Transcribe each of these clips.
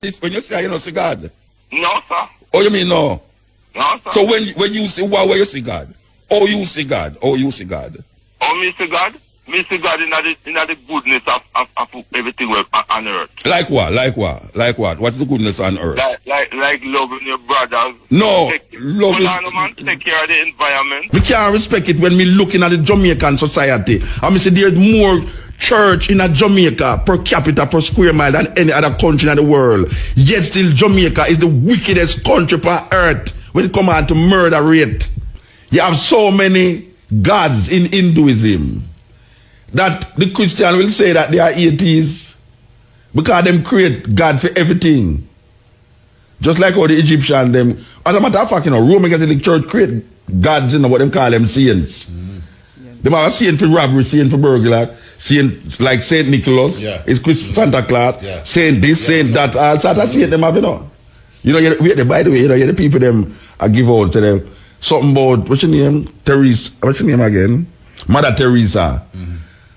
This when you say you know see God. No, sir. Oh, you mean no? No, sir. So when you see where you see God? Oh, you see God. Oh, you see God. Oh, me see God? Me see God in the goodness of everything on earth. Like what? Like what? Like what? What's the goodness on earth? Like loving your brothers. No, love is... man, take care of the environment. We can't respect it when me looking at the Jamaican society. I mean, say there's more church in a Jamaica per capita per square mile than any other country in the world. Yet still Jamaica is the wickedest country on earth when it comes on to murder rate. You have so many gods in Hinduism that the Christian will say that they are atheists because them create God for everything. Just like how the Egyptian them, as a matter of fact, Roman Catholic Church create gods, what them call them saints. They have a saint for robbery, saint for burglar, saint like Saint Nicholas, is Santa Claus, saint this, saint that, all sorts of saint them have, by the way, the people them I give out to them something about what's your name? Teresa. What's your name again? Mother Teresa.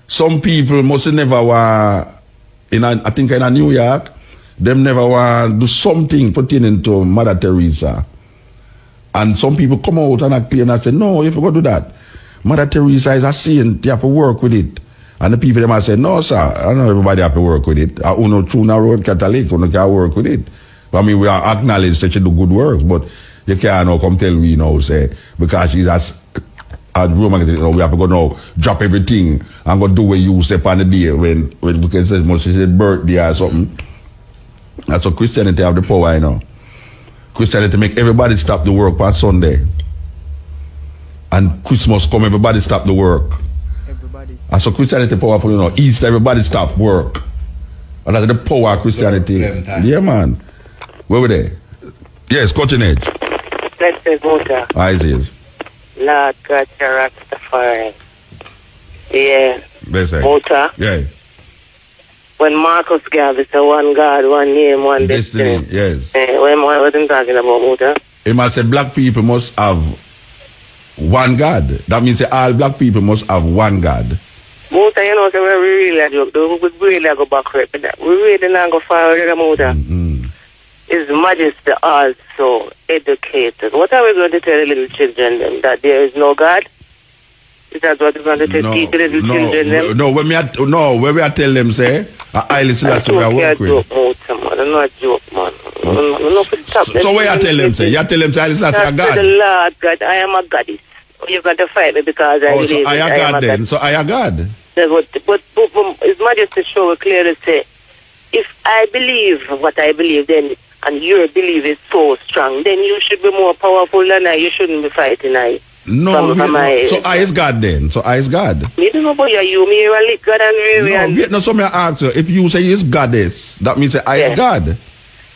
Some people must never I think in New York, them never want to do something pertaining to Mother Teresa. And some people come out and claim and say, no, you forgot to do that. Mother Teresa is a saint, you have to work with it. And the people them have said, no, sir, I know everybody have to work with it. I know true road Catholic, who can't work with it. But I mean, we are acknowledged that she do good work, but you can't now come tell me say, because she's as Roman, we have to go now drop everything and go do what you say on the day when because it's say birthday or something. That's what Christianity have the power, Christianity make everybody stop the work on Sunday. And Christmas come, everybody stop the work. Everybody. And so Christianity powerful, Easter, everybody stop work. And that's the power of Christianity. Yeah, man. Where were they? Yes, Cotton Edge. Let's say Buddha. Isaiah. Lord God, Rastafari. Yeah. They say. Buddha. Yeah. When Marcus gave it a one God, one name, one destiny. Yes. What am talking about, Buddha? He must say black people must have one God. That means all black people must have one God. Buddha, so we really joke. We really go back with that. We really not go forward, Buddha. His Majesty also educated. What are we going to tell the little children then? That there is no God? Is that what we're going to teach the little children then? No, when we are tell them, say, I listen to we are working with. I'm not joke, man. So where you tell them, say? You tell them, say, I listen to God. The Lord God, I am a goddess. You're going to fight me because I believe so I am God then. So I am God. But His Majesty show clearly say, if I believe what I believe, then and your belief is so strong, then you should be more powerful than I. You shouldn't be fighting I. No, so I is God then. So I is God. Me don't know about you. Me are a God and really. No, so me ask you, if you say you is goddess, that means I is God.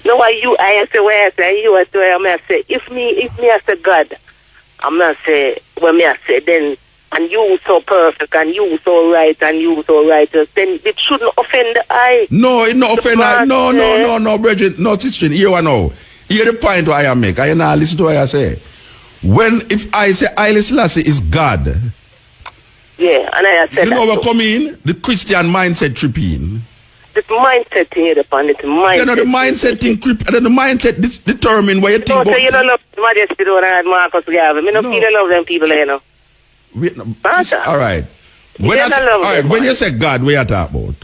No, I say where I say you are where I say if me I say God, I'm not say when me I say then and you so perfect and you so right and you so righteous, then it shouldn't offend the eye. No, it not offend I. No, Bridget, no, sister, here I know. Here the point why I make. I now listen to what I say. If I say Haile Selassie is God. Yeah, and I said you know what come in? The Christian mindset tripping. The mindset thing here upon it. The mindset thing creep and then the mindset determine what you think about. So you don't love Majesty and Marcus Garvey. Me no feel love them people, All right. When you say God, what you talk about?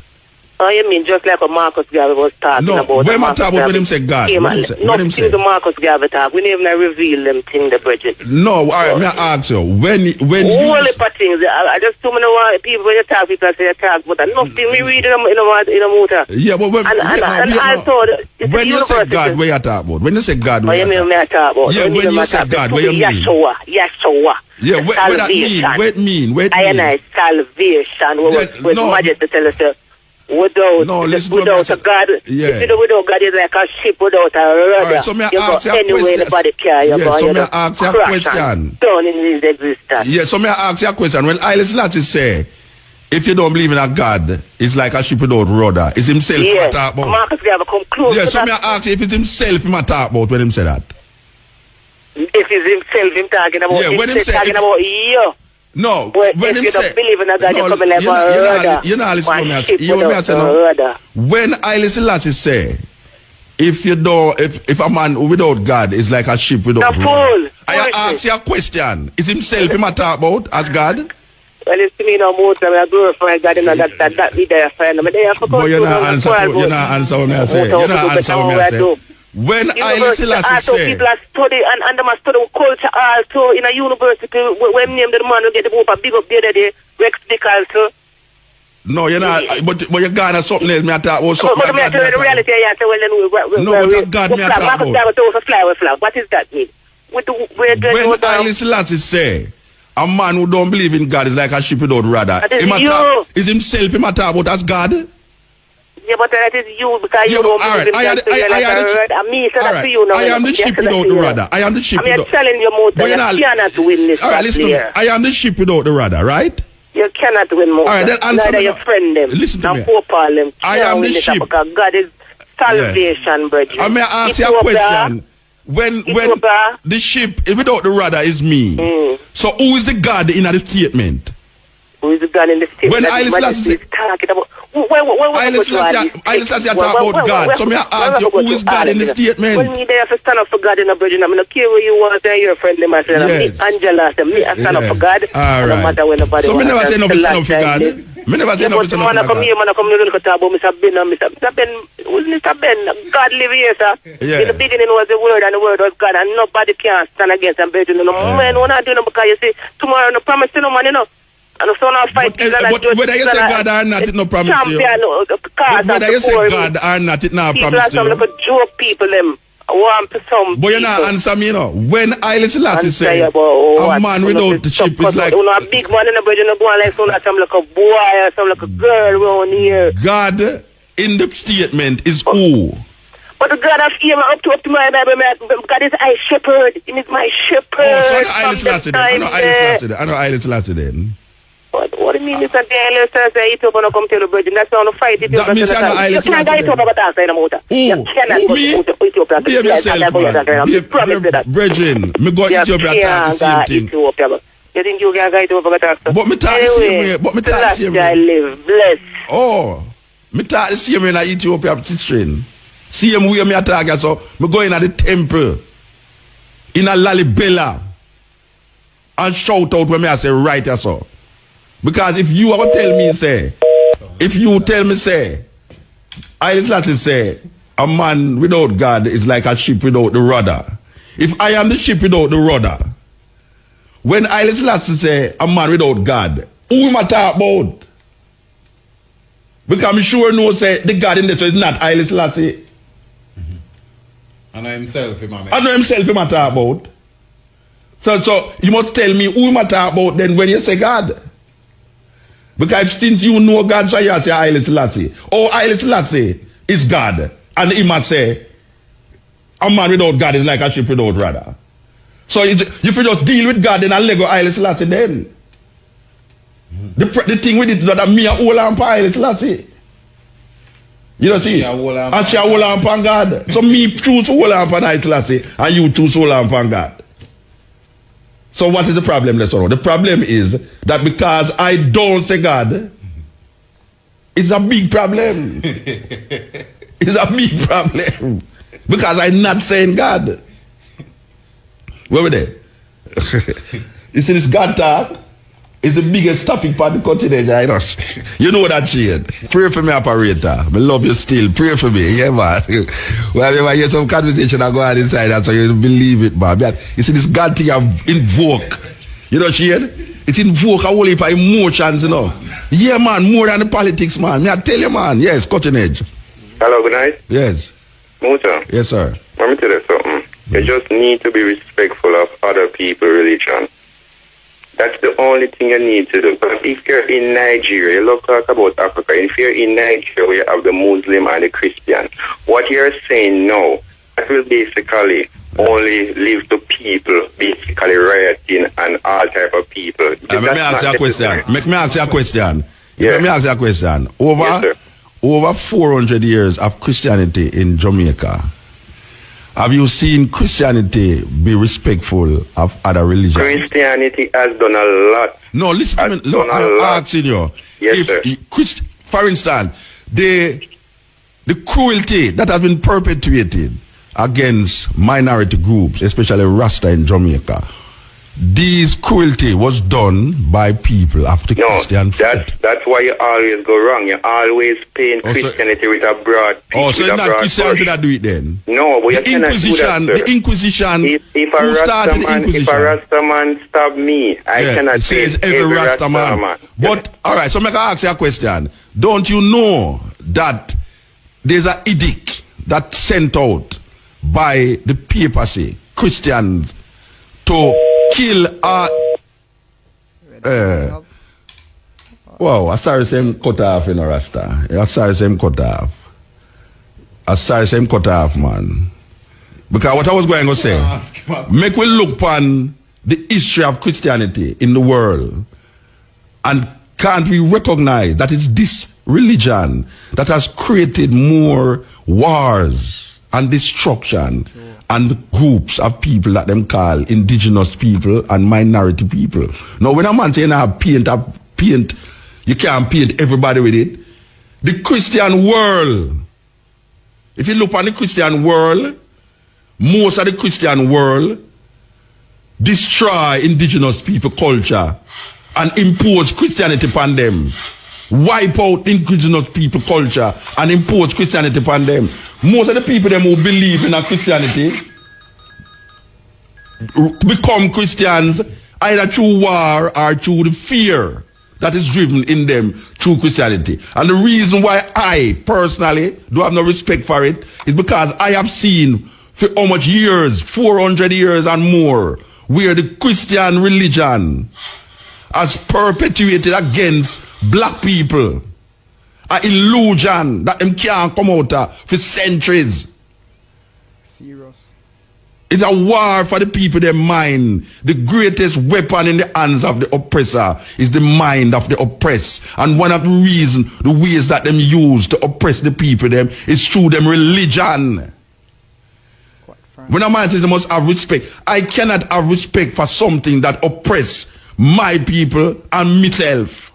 Oh, you mean just like what Marcus Garvey was talking about? No, when I talk about when him say God. When him say the Marcus Garvey talk, we never reveal them things, the Bridget. No, all right, may I ask you, when all the things, I just too many people when you talk, people say you talk, but nothing we read in a motor. Yeah, but when you say God, what you talk about? When you say God, what you mean? I talk about? Yeah, when you say God, what you mean? Yeshua. Yeah, what that mean? What mean? Salvation, with Majesty tell us. Without a God, if you do without God, it's like a ship without a rudder. Right, so may I ask you a question? Nobody care. So may I ask you a question? Down in his existence. Yeah, so may I ask you a question? When Haile Selassie say, if you don't believe in a God, it's like a ship without rudder. It's himself he talk about. Marcus Garvey come close. Yeah, so may I ask you if it's himself he talk about when him say that? If it's himself him talking about, yeah, when him say talking about you. No, when him say, believe in a God, you're coming like a rudder. You know, listen to me. When Haile Selassie say, if a man without God is like a ship without The rudder. fool. I ask you a question. Is himself him a talk about as God? Well, it's me no more time. I glorify God and that be there friend. But they have to But you're not answer what me I say. You're not answer what me I say. When I Selassie say, people are study and they must study culture also in a university. When name the man will get the book a big up there, the Rex Dick also. no, you're not. But you're gone something else. Me I talk about something. But me tell you the reality. I say, well then No, but God me I talk about. What is that mean? When I Selassie say, a man who don't believe in God is like a ship without rudder. Is himself him a talk about as God? Yeah, but that is you because you don't believe in God. I am the ship without the rudder. I am the ship without. I'm telling you, Mota, you cannot win this. Alright, listen to me. I am the ship without the rudder, right? You cannot win, Mota. Alright, then answer neither me. your friend them. Listen to me. Them. I am the ship. Because God is salvation, brethren. I may ask you a question. When the ship without the rudder is me, so who is the God in the statement? Who is the God in the statement? When I Selassie talking about God, so may I ask you who is God in the statement? When me there to stand up for God in a bridge, I'm not care where you want to your friend them and say, Angela, me I stand up for God. All no matter when nobody. So me never say no to stand up for God. Me never say no to stand up for God. Man come here, look at about Mr. Ben, who's Mr. Ben? God live here, sir. In the beginning was the word and the word was God, and nobody can stand against him. But no man, when I do no because you see tomorrow no promise to no man, you know. And so now fight but whether you say God or not, it no promise you. Whether you say God or not, it no promise to you. People are joke people them. Want to some. But you not answer me, you know. When I Selassie say a man without the chip is like a big man in the bridge, you know, going like some like a boy or some like a girl around here. God in the statement is who? But the God of him up to my Bible, God is my shepherd. He is my shepherd. Oh, so I know Selassie then. I know Selassie then. What do you mean? It's a day say it up and come tell the virgin. That's on the fight. That means I know you can't get it up about that in the motor. You cannot go to Ethiopia. Behave yourself, man. Brethren, me go to Ethiopia talk the same thing. You think you can get it up about that? But me talk the same way. But me talk the same way. I live blessed. Oh, me talk the same way in Ethiopia teaching. Same way me talk so. Me go in at the temple in a Lalibela and shout out when me I say right so. Because if you ever tell me say, I Selassie say, a man without God is like a ship without the rudder. If I am the ship without the rudder, when I Selassie say, a man without God, who am I talk about? Because I'm sure no say, the God in this is not I Selassie. I know himself, him I talk about. So you must tell me who am I talk about then when you say God. Because since you know God, so you say Haile Selassie. Oh, Haile Selassie is God. And he must say, a man without God is like a ship without rudder. So if you just deal with God, then I'll let go Haile Selassie then. The thing with it is that me a hold on for Haile Selassie. You know see? And she a hold on for God. So me choose to hold on for Haile Selassie and you choose to hold on for God. So what is the problem, let's know? The problem is that because I don't say God, it's a big problem. It's a big problem. Because I'm not saying God. Where were they? You see this God talk is the biggest topic for the continent, I know. You know that shit. Pray for me, operator. I love you still. Pray for me. Yeah, man. Whenever you hear some conversation I go on inside, that's why you believe it, man. You see this God thing I invoke. You know, Shane? It invoke a whole heap of emotions, you know. Yeah, man, more than the politics, man. Me I tell you, man. Yes, cutting edge. Hello, good night. Yes. Muta. Yes, sir. Let me tell you something. You just need to be respectful of other people's religion. That's the only thing you need to do. But if you're in Nigeria, you look talk about Africa. If you're in Nigeria, where you have the Muslim and the Christian, what you're saying now, that will basically only leave the people basically rioting and all type of people. Let me ask you a question. Let me ask you a question. Yeah. Let me ask you a question. Yes, Over 400 years of Christianity in Jamaica, have you seen Christianity be respectful of other religions? Christianity has done a lot. No, listen to me. Look, I'm asking you. Yes, sir. For instance, the the cruelty that has been perpetuated against minority groups, especially Rasta in Jamaica, this cruelty was done by people of the Christian faith. That's why you always go wrong. You always paint Christianity with a broad picture. Oh, so it's not Christianity that do it then? No, but you cannot do that, sir. The Inquisition, if a Rasta man stab me, I cannot say it's every Rasta man. But, alright, so I'm going to ask you a question. Don't you know that there's an edict that's sent out by the papacy, Christians, to kill wow, I sorry same cut off in Rasta. I sorry same cut off. Man. Because what I was going to say, make we look upon the history of Christianity in the world, and can't we recognize that it's this religion that has created more wars and destruction and groups of people that them call indigenous people and minority people. Now, when a man saying I paint, you can't paint everybody with it. The Christian world, if you look on the Christian world, most of the Christian world destroy indigenous people culture and impose Christianity upon them. Wipe out indigenous people culture and impose Christianity upon them. Most of the people them who believe in a Christianity become Christians either through war or through the fear that is driven in them through Christianity. And the reason why I personally do have no respect for it is because I have seen for how much years, 400 years and more, where the Christian religion has perpetuated against black people an illusion that them can't come out of for centuries. Serious. It's a war for the people, their mind. The greatest weapon in the hands of the oppressor is the mind of the oppressed. And one of the reasons, the ways that them use to oppress the people them is through them religion. When a man says I must have respect, I cannot have respect for something that oppress my people and myself.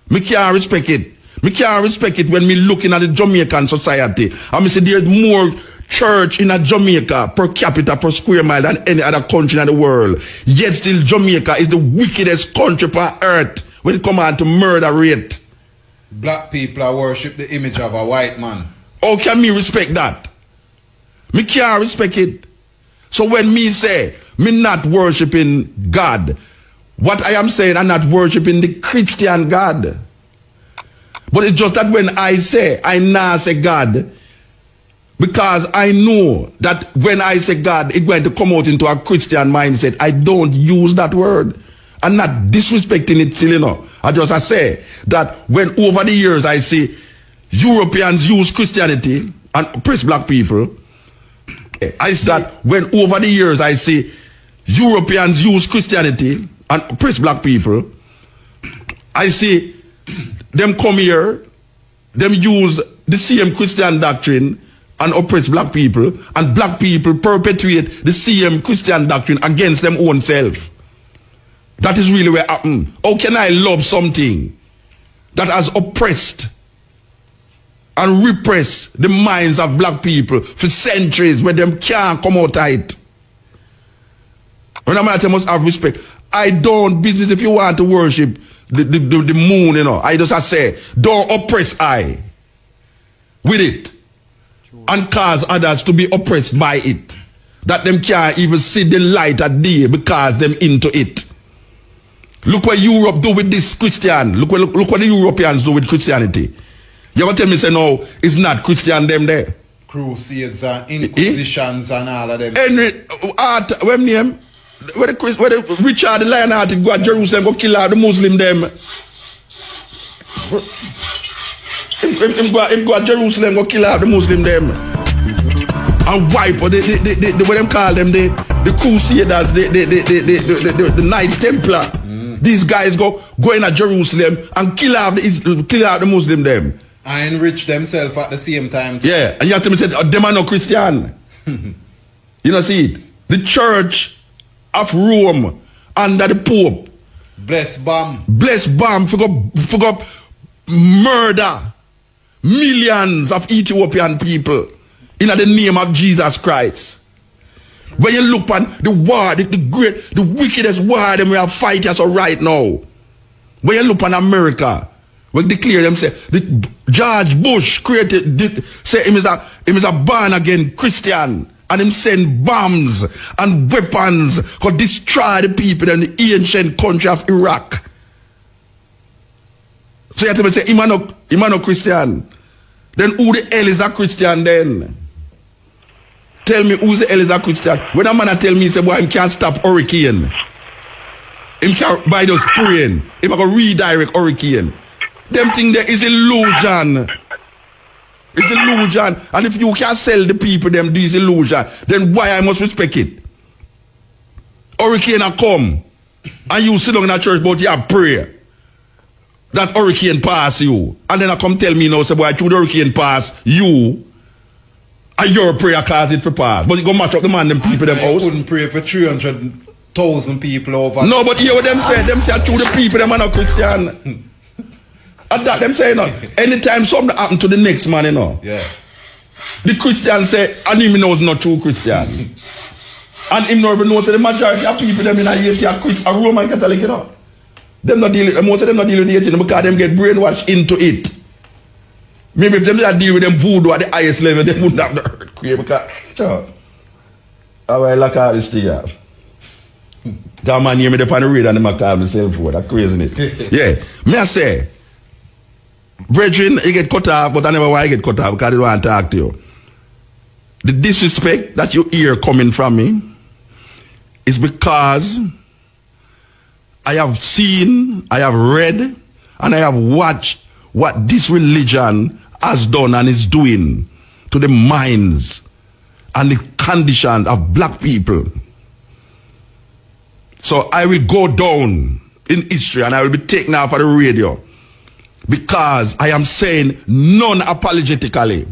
Me can't respect it. Me can't respect it when me looking at the Jamaican society and me say there's more church in a Jamaica per capita per square mile than any other country in the world. Yet still Jamaica is the wickedest country on earth when it comes on to murder rate. Black people are worship the image of a white man. How can me respect that? Me can't respect it. So when me say me not worshiping God, what I am saying, I'm not worshiping the Christian God. But it's just that when I say, I now say God, because I know that when I say God, it's going to come out into a Christian mindset. I don't use that word. I'm not disrespecting it still, you know. I say that when over the years I see Europeans use Christianity and oppress black people, I said when over the years I see Europeans use Christianity and oppress black people, I see them come here, them use the same Christian doctrine and oppress black people, and black people perpetuate the same Christian doctrine against them own self. That is really what happened. How can I love something that has oppressed and repressed the minds of black people for centuries where them can't come out of it? When I'm at, I must have respect. I don't business if you want to worship the moon, you know. I just say, don't oppress I with it and cause others to be oppressed by it. That them can't even see the light of day because them into it. Look what Europe do with this Christian. Look what the Europeans do with Christianity. You ever tell me say no, it's not Christian them there. Crusades and inquisitions and all of them. Henry, when name? Where the Richard the Lionhearted go to Jerusalem go kill out the Muslim them. Him go to Jerusalem go kill out the Muslim them. And wipe what them call them the Crusaders, the Knights Templar. These guys go in to Jerusalem and kill out the Muslim them. And enrich themselves at the same time. Yeah, and you have to say them are no Christian. You know, see it. The Church of Rome under the Pope. Bless bomb. For go murder millions of Ethiopian people in the name of Jesus Christ. When you look on the war, the wickedest war that we are fighting so right now. When you look on America, we declare them say the George Bush created say him is a born again Christian, and him send bombs and weapons to destroy the people in the ancient country of Iraq. So you have to say him no Christian. Then who the hell is a Christian then? Tell me who's the hell is a Christian? When a man tell me say boy him can't stop hurricane. Him can't buy those praying. Him go redirect hurricane. Them thing there is illusion. It's illusion. And if you can sell the people them this illusion, then why I must respect it? Hurricane a come and you sit down in a church but you have prayer. That hurricane pass you. And then I come tell me now, say boy, through the hurricane pass you and your prayer cause it for pass. But you go match up the man, them people, them house. I couldn't pray for 300,000 people over. No, but hear what them say. Them say through the people, them are not Christian. And that them say, you know, anytime something happen to the next man, you know. Yeah. The Christian say, and him knows not true Christian. And him not even knows the majority of people, them in a Haiti are Christian, a Roman Catholic, you know. Them not deal, most of them not deal with the Haiti because them get brainwashed into it. Maybe if them not deal with them voodoo at the highest level, they wouldn't have the earthquake because, sure. How I like all this thing, yeah. That man hear me up on the radio and them call himself for that craziness. Yeah. Me I say, brethren, you get cut off, but I never want to get cut off because I don't want to talk to you. The disrespect that you hear coming from me is because I have seen, I have read, and I have watched what this religion has done and is doing to the minds and the conditions of black people. So I will go down in history and I will be taken off of the radio because I am saying non-apologetically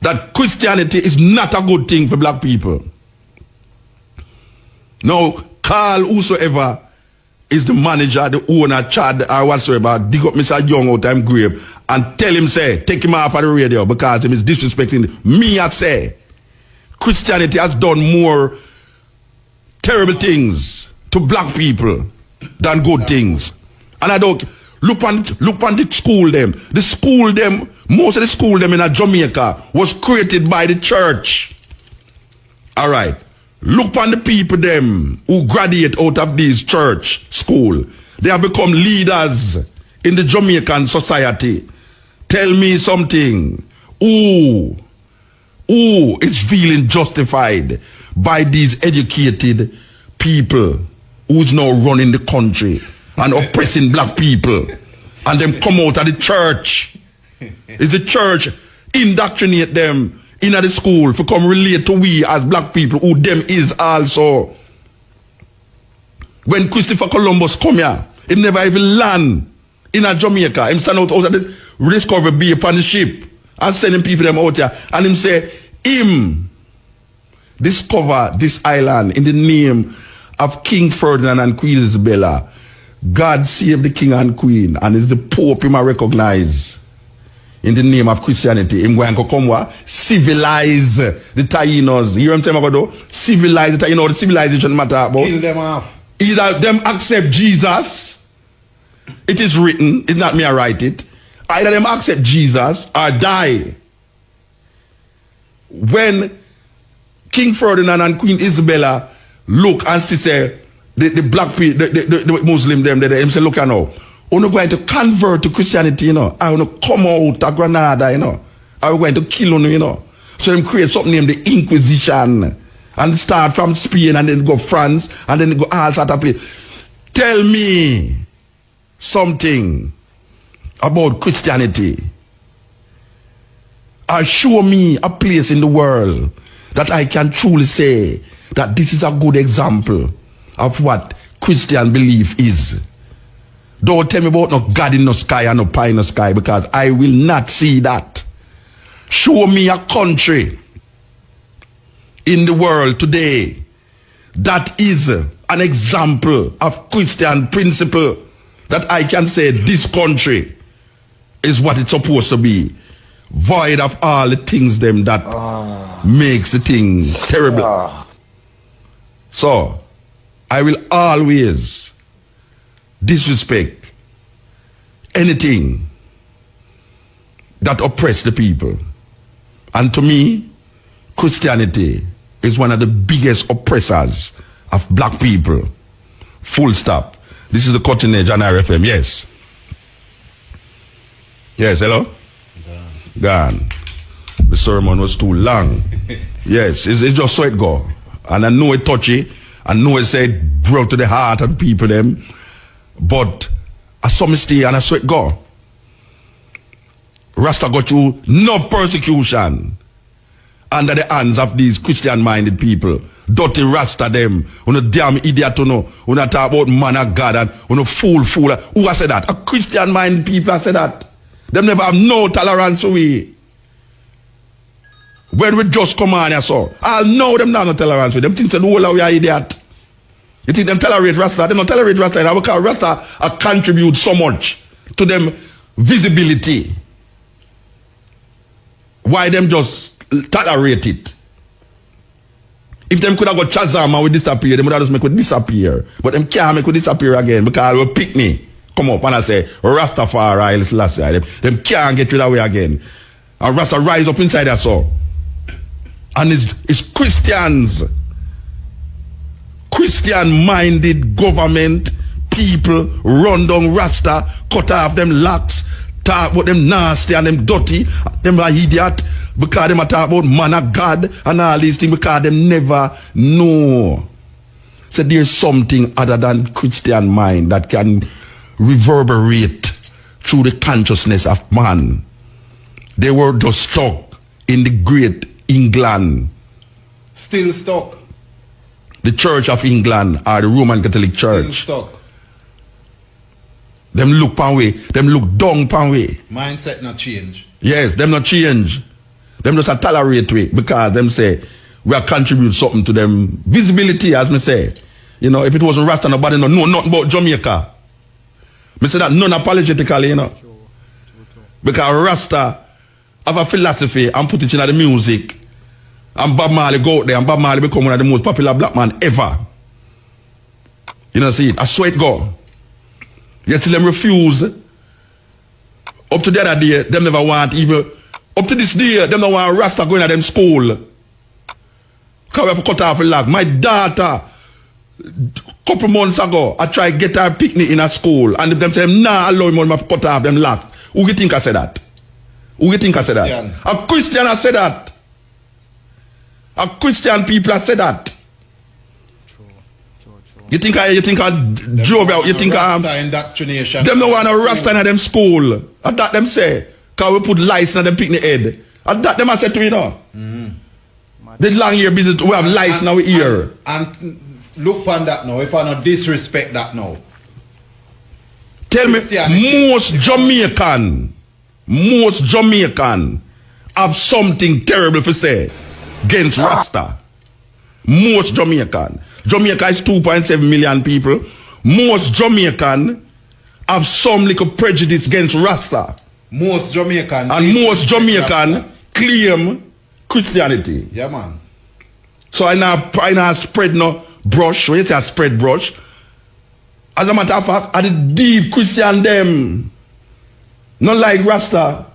that Christianity is not a good thing for black people. Now, call whosoever is the manager, the owner, Chad, or whatsoever, dig up Mr. Young out of grave and tell him, say, take him off of the radio because he is disrespecting me. I say, Christianity has done more terrible things to black people than good things. And I don't look on the school them. The school them, most of the school them in Jamaica was created by the church. All right. Look on the people them who graduate out of this church school. They have become leaders in the Jamaican society. Tell me something. Who is feeling justified by these educated people who's now running the country and oppressing black people, and them come out of the church? Is the church indoctrinate them in the school to come relate to we as black people who them is also? When Christopher Columbus come here, he never even land in a Jamaica. Him stand out of the Discovery Bay upon the ship and sending people them out here, and him say him discover this island in the name of King Ferdinand and Queen Isabella. God save the king and queen, and it's the Pope him I recognize in the name of Christianity. Him going to come what? Civilize the Tainos. You hear what I'm saying about? Civilize the Tainos. The civilization matter about. Kill them off. Either them accept Jesus, it is written, it's not me I write it. Either them accept Jesus or die. When King Ferdinand and Queen Isabella look and see say the black people, the Muslim them say, look now, we're not going to convert to Christianity, you know. I want to come out of Granada, you know. I'm going to kill you, you know. So them create something named the Inquisition and start from Spain and then go France and then go all sort of place. Tell me something about Christianity. Or show me a place in the world that I can truly say that this is a good example of what Christian belief is. Don't tell me about no God in the sky and no pie in the sky, because I will not see that. Show me a country in the world today that is an example of Christian principle that I can say this country is what it's supposed to be. Void of all the things them that makes the thing terrible. So, I will always disrespect anything that oppress the people. And to me, Christianity is one of the biggest oppressors of black people. Full stop. This is the Cutting Edge on RFM. Yes. Yes, hello? Gone. The sermon was too long. Yes, it's just so it go. And I know it touchy. I know it said brought to the heart of the people them. But I saw me stay and I saw it go. Rasta got through no persecution under the hands of these Christian-minded people. Dirty Rasta them. Uno damn idiot uno talk about man of God and uno fool. Who has said that? A Christian-minded people have said that. Them never have no tolerance for we. When we just come on here, so I'll know them not no tolerance with them. Think the whole of we are idiot. You think them tolerate Rasta? They don't tolerate Rasta. Now because Rasta contribute so much to them visibility. Why them just tolerate it? If them could have got Chazam and we disappear, them would have just make it disappear. But them can't make it disappear again because we pick me. Come up and I say, Rastafari, them can't get rid of it again. And Rasta rise up inside us so. And it's Christians, Christian-minded government, people run down Rasta, cut off them locks, talk about them nasty and them dirty, them are idiot, because them talk about man of God and all these things, because them never know. So there's something other than Christian mind that can reverberate through the consciousness of man. They were just stuck in the great England. Still stuck. The Church of England or the Roman Catholic Church. Still stuck. Them look pan way. Them look down pan way. Mindset not change. Yes, them not change. Them just a tolerate way because them say we are contribute something to them visibility, as me say. You know, if it wasn't Rasta, nobody know nothing about Jamaica. Me say that non-apologetically, you know. Because Rasta have a philosophy and put it in the music. And Bob Marley go out there and Bob Marley become one of the most popular black man ever. You know, see it. I swear it go. Yet till them refuse. Up to the other day, them never want even. Up to this day, them don't want Rasta going to them school. Because we have to cut off a lag. My daughter, couple months ago, I tried to get her picnic in a school. And them say, nah, allow him to cut off them lag. Who you think I said that? Who you think I said that? A Christian has said that. A Christian people have said that. True. You think I joke out? You think indoctrination. Them no want a Rasta in them school. And that them say. Cause we put lice in them picnic head. And that them have said to me now. The long year business, we have lice in our ear. And look on that now. If I not disrespect that now. Tell me, most Jamaican have something terrible to say against Rasta. Most Jamaican. Jamaica is 2.7 million people. Most Jamaican have some little prejudice against Rasta. Most Jamaican. And most Jamaican claim Christianity. Yeah, man. So I now spread no brush. When you say I spread brush, as a matter of fact, I the deep Christian them. Not like Rasta.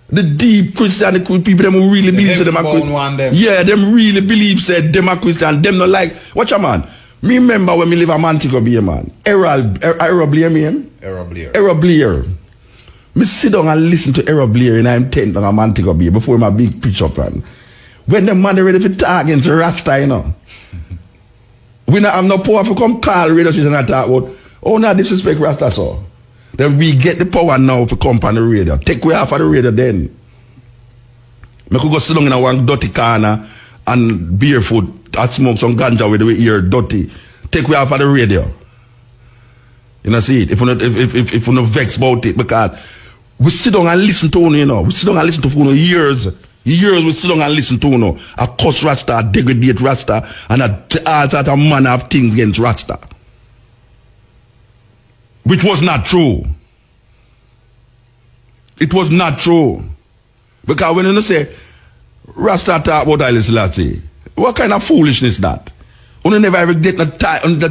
The deep Christian people them who really believe them are Christian. Yeah, them really believe said them are Christian. Them not like watch a man. Me remember when me live a Montego Bay, man. Errol Blair, me. Errol Blair. Me sit down and listen to Errol Blair in I'm 10th on a Montego Bay before my big pitch up and when the man ready for talk against Rasta, you know. We not have no power to come call radio station and talk about oh not disrespect Rasta so. Then we get the power now to come on the radio. Take way off of the radio then. I could go sit down in a one dirty corner and barefoot and smoke some ganja with the ear dirty. Take way off of the radio. You know see it. If you not vex about it because we sit down and listen to you know. We sit down and listen to years. Years we sit down and listen to you a cuss Rasta, a degradate Rasta, and all sort of manner of things against Rasta. Which was not true. It was not true. Because when you say, Rasta talk about Haile Selassie, what kind of foolishness that? You never ever get the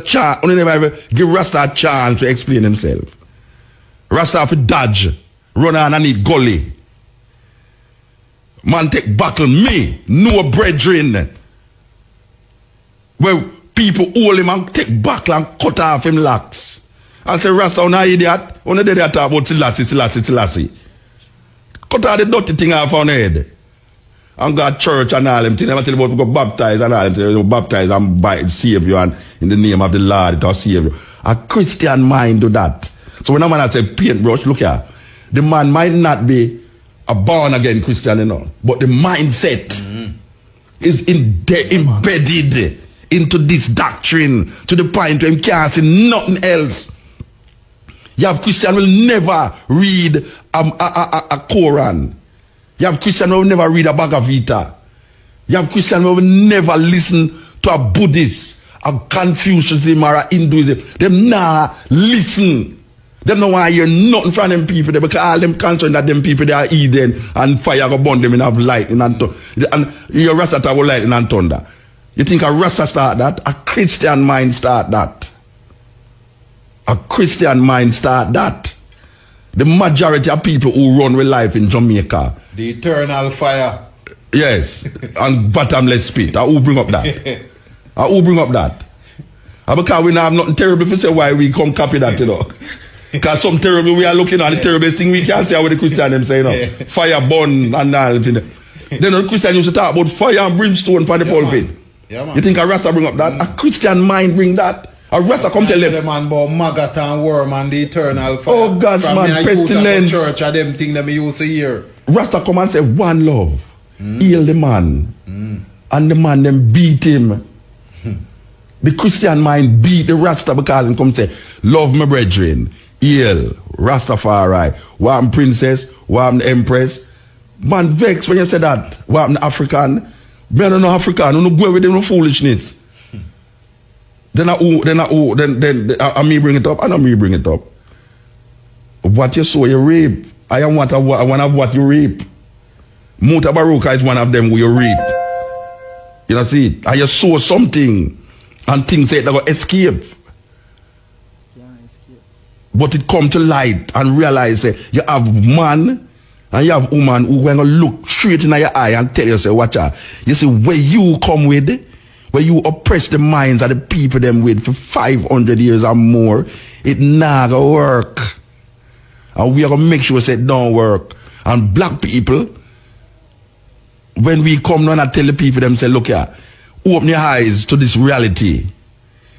chance, you never ever give Rasta a chance to explain himself. Rasta have to dodge, run on and eat gully. Man take buckle me, no brethren. Where people hold him and take buckle and cut off him locks. And say, Rasta, you're not idiot. You're not idiot talk about Selassie. Cut all the dirty thing off on the head. And got church and all them things. I tell you about go baptize and all them things. Baptize and save you and in the name of the Lord it will save you. A Christian mind do that. So when a man say paintbrush, look here. The man might not be a born again Christian, you know, but the mindset is embedded into this doctrine to the point where he can't see nothing else. You have Christian will never read a Quran. You have Christian who will never read a Bhagavad Gita. You have Christian who will never listen to a Buddhist, a Confucianism or a Hinduism. Them nah listen. Them don't want to hear nothing from them people there because all them concerned that them people they are eating and fire go burn them and have lightning and your Rasta talk about lightning and thunder. You think a Rasta start that? A Christian mind start that. A Christian mind start that. The majority of people who run with life in Jamaica. The eternal fire. Yes. And bottomless pit. Who bring up that? Who bring up that? Because we now have nothing terrible to say why we come copy that, you know. Because some terrible, we are looking at the terrible thing we can't say what the Christian them say, you know. Fire, burn, and all. Then the Christian used to talk about fire and brimstone for the pulpit. Yeah, you think a Rasta bring up that? A Christian mind bring that? A Rasta come tell them. The man about maggot and worm and the eternal fire. Oh God, from man, pestilence. The church and them thing that we used to hear. Rasta come and say one love. Heal the man. And the man them beat him. The Christian mind beat the Rasta because he come say, love my brethren. Heal. Rastafari. Wham princess. Wham empress. Man vex when you say that. Wham African. Me don't know African. You don't go with them no foolishness. Then I me bring it up. I know me bring it up. What you sow, you reap. I am one of what you reap. Mutabaruka is one of them who you reap. You know, see it? And you sow something and things say they're going to escape. Yeah, escape. But it come to light and realize you have man and you have woman who going to look straight in your eye and tell you, say, watch out. You see, where you come with, where you oppress the minds of the people them with for 500 years or more, it not gonna work. And we are gonna make sure it don't work. And black people, when we come down and tell the people them, say, look here, open your eyes to this reality.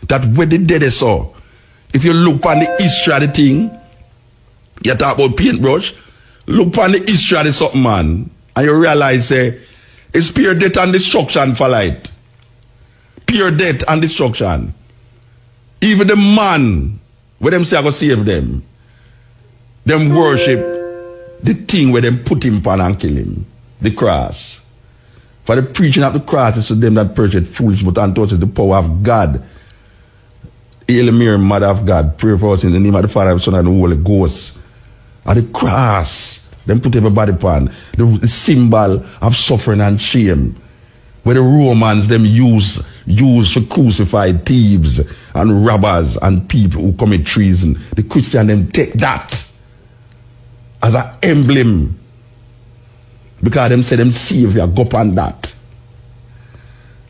That where the dead is so. If you look on the history of the thing, you talk about paintbrush, look on the history of the something, man, and you realize, say, it's pure death and destruction for light. Pure death and destruction. Even the man, where them say I go save them, them worship the thing where them put him upon and kill him. The cross. For the preaching of the cross is to them that preach it foolish, but unto us is the power of God. Hail Mary, Mother of God, pray for us in the name of the Father, the Son, and the Holy Ghost. At the cross, them put everybody upon the symbol of suffering and shame. Where the Romans them use to crucify thieves and robbers and people who commit treason. The Christian them take that as an emblem. Because them say them Savior go upon that.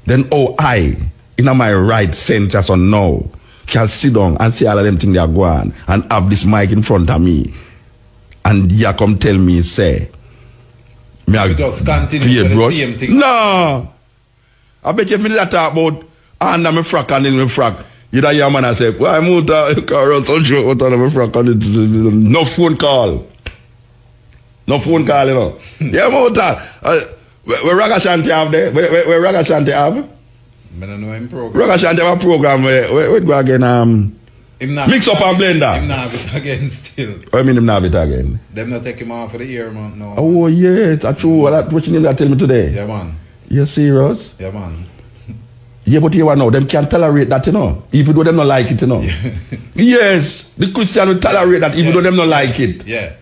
Then I, in my right sense or now, can sit down and see all of them things they are going and have this mic in front of me. And you come tell me, say, me I just continue to the same thing. No. I bet you if me talk about under my frack and in my frack, you know your man I say, well, I'm out of car touch you out of my frack and no phone call. No phone call, you know. Yeah, I'm out of where Raga Shanti have there? Where Raga Shanti have? I don't know him program. Raga Shanti have a program where go again mix up and blender. Him not have it again still. What I mean him not have it again? Them not take him off for the year, man. No. Oh yeah, that's true. What you need to tell me today? Yeah, man. You serious? Yeah, man. Yeah, but you know, them can't tolerate that, you know. Even though them not like it, you know. Yeah. Yes, the Christian will tolerate that even though them not like it. Yeah.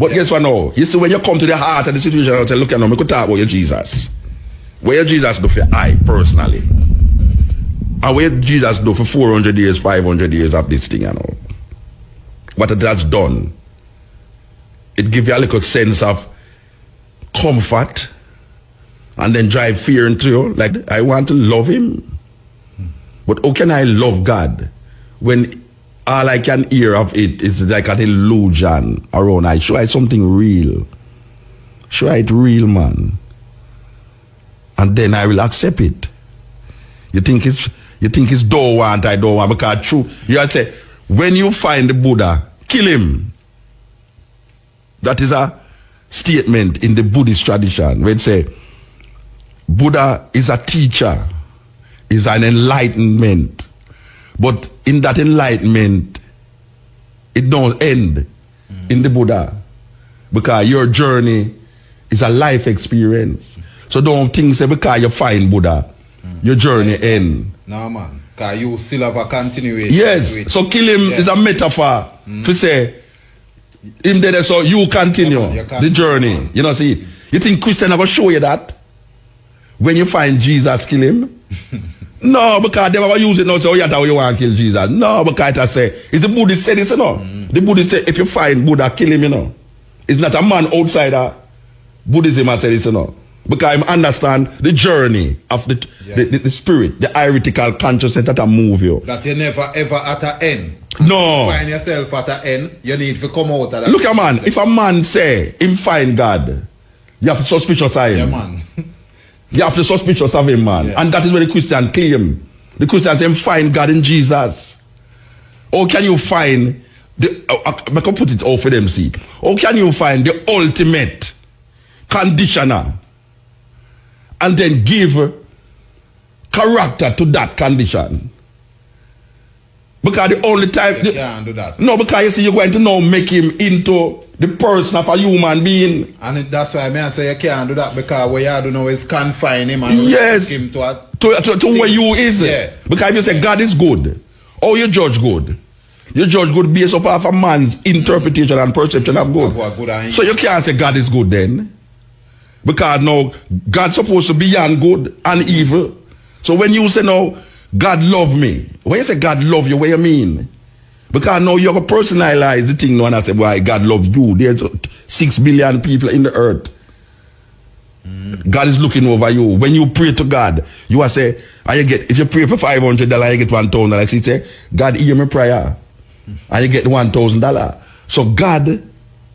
But guess what now? You see, when you come to the heart of the situation, I say, look at now, we could talk about your Jesus. Where your Jesus do for I personally? And where Jesus do for 400 years, 500 years of this thing, you know? What it has done. It gives you a little sense of comfort and then drive fear into you. Like, I want to love him. But how can I love God when all I can hear of it is like an illusion around? I show it something real. Show it real, man. And then I will accept it. You think it's don't want, I don't want, because true. You have to say, when you find the Buddha, kill him. That is a statement in the Buddhist tradition where it say Buddha is a teacher, is an enlightenment. But in that enlightenment, it don't end in the Buddha. Because your journey is a life experience. So don't think say because you find Buddha, your journey end. No, man. Because you still have a continuation. Yes. So kill him is a metaphor to say him there so you continue the journey. You know, see. You think Christian ever show you that? When you find Jesus, kill him? No, because they never use it now, so that's how you want to kill Jesus. No, because I say, it's the Buddhist said this, you know. The Buddhist said, if you find Buddha, kill him, you know. It's not a man outsider. Buddhism has said it, you know. Because I understand the journey of the spirit, the heretical consciousness that move you. That you never ever at an end. No. You find yourself at an end, you need to come out of that. Look, man, if a man say him find God, you have to suspicious of him. Yeah, man. You have to suspicious of him, man. Yeah. And that is what the Christian claim. The Christian say him find God in Jesus. Or can you find I can put it out for them, see. Or can you find the ultimate conditioner and then give character to that condition? Because the only time you can't do that. No, because you see you're going to now make him into the person of a human being. And that's why I say you can't do that, because what you do now is confine him and yes, him to where you is. Yeah. Because if you say God is good, or you judge good. You judge good based upon a man's interpretation and perception of good. So you can't say God is good then. Because now God's supposed to be beyond good and evil. So when you say now God love me, when you say God love you, what you mean? Because now you're going to personalize the thing now and I say, why God loves you. There's 6 billion people in the earth. God is looking over you. When you pray to God, you are say, and you get, if you pray for $500, you get $1,000. So you say, God hear my prayer. And you get $1,000. So God,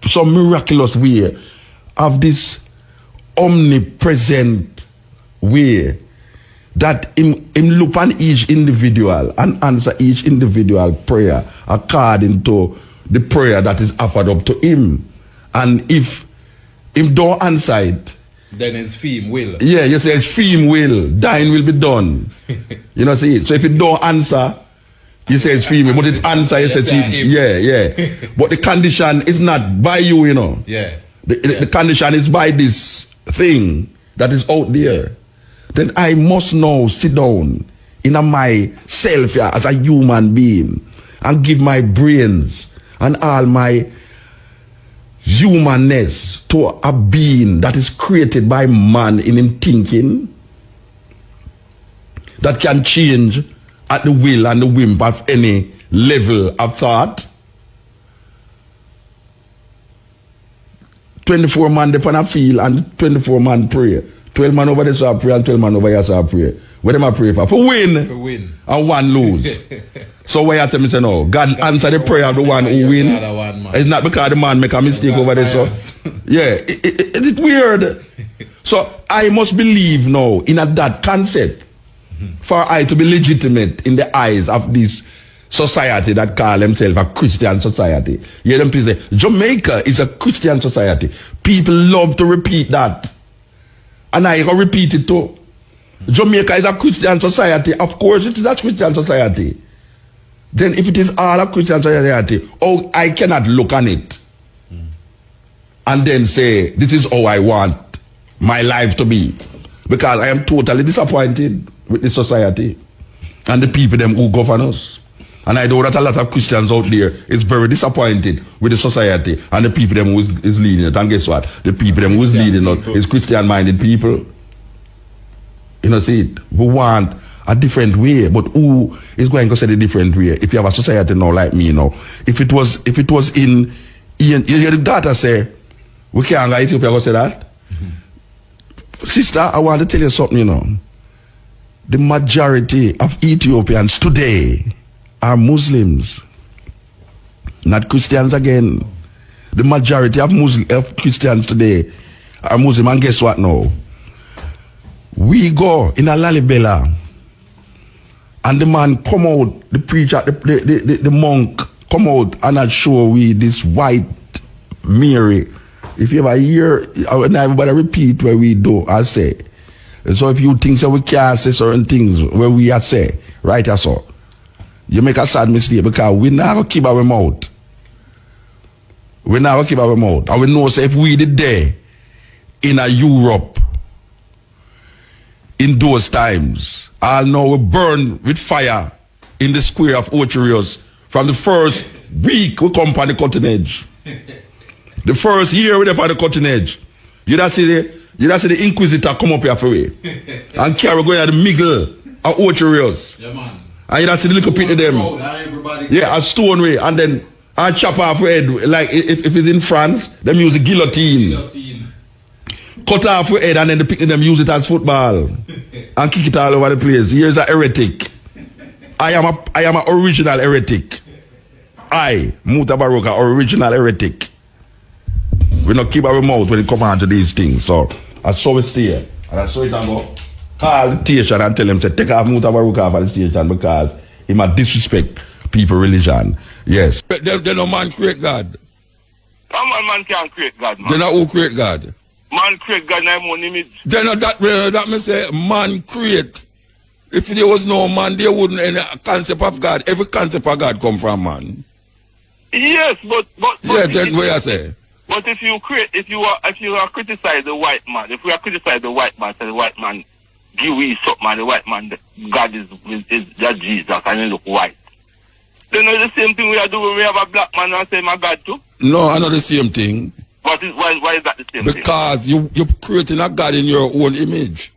some miraculous way, of this omnipresent way, that him look on each individual and answer each individual prayer according to the prayer that is offered up to him. And if him don't answer it, then his theme will. Yeah, you say his theme will, thine will be done. You know, see. So if you don't answer, you say it's female, but it's answer, you say it's him. Yeah. But the condition is not by you, you know. Yeah. The condition is by this thing that is out there. Then I must now sit down in myself here as a human being and give my brains and all my humanness to a being that is created by man in him thinking, that can change at the will and the whim of any level of thought. 24 man depend on feel and 24 man pray. 12 man over there saw pray and 12 man over here saw pray. What them I pray for? For win. For win. And one lose. So why you tell me say no? God answer the prayer of the one who win. It's not because the man make a mistake over there. So yeah, it's weird. So I must believe now in that concept for I to be legitimate in the eyes of this society that call themselves a Christian society. You hear them people say, Jamaica is a Christian society. People love to repeat that. And I can repeat it too. Jamaica is a Christian society. Of course it is a Christian society. Then if it is all a Christian society, oh, I cannot look on it and then say, this is how I want my life to be. Because I am totally disappointed with the society and the people them who govern us. And I know that a lot of Christians out there is very disappointed with the society and the people them who is leading it. And guess what? The people them who is leading it is Christian-minded people. You know, see it. We want a different way, but who is going to say the different way? If you have a society now like me now, if it was in you hear the data say, we can't go Ethiopia go say that? Sister, I want to tell you something, you know. The majority of Ethiopians today are Muslims, not Christians again. The majority of Christians today are Muslim, and guess what now? We go in a Lalibela, and the man come out, the preacher, the monk come out and show we this white Mary. If you ever hear, I never repeat where we do, I say. So if you think so we can't say certain things where we are say, right or so, you make a sad mistake because we never keep our mouth. We never keep our mouth. And we know say if we did there in a Europe in those times, all now we burn with fire in the square of Ocherios from the first week we come on the cutting edge. The first year we on the cutting edge. You don't see the Inquisitor come up here for we and carry going at the middle of Ocherios. Yeah, man. And you don't see the little pit of them. Yeah, a stone way. And then I chop off head. Like if it's in France, them use the guillotine. Cut off your head and then the pick them use it as football. And kick it all over the place. Here's a heretic. I am a original heretic. I, Mutabaruka, original heretic. We not keep our mouth when it comes on to these things. So I saw it stay. And I saw it and go call the station and tell them to take off Mutabaruka off the station because he might disrespect people religion. Yes. They no man create God. Man can't create God, man. They not who create God. Man create God in his own image. They not that me say man create. If there was no man, there wouldn't any concept of God. Every concept of God come from man. Yes, but yeah, then what I say. But if you are criticize the white man, if we are criticize the white man, say the white man give we something, and the white man, God is that Jesus, and he look white. Then it's the same thing we are doing when we have a black man and say my God too. No, I know the same thing. Why is that the same thing? Because you're creating a God in your own image.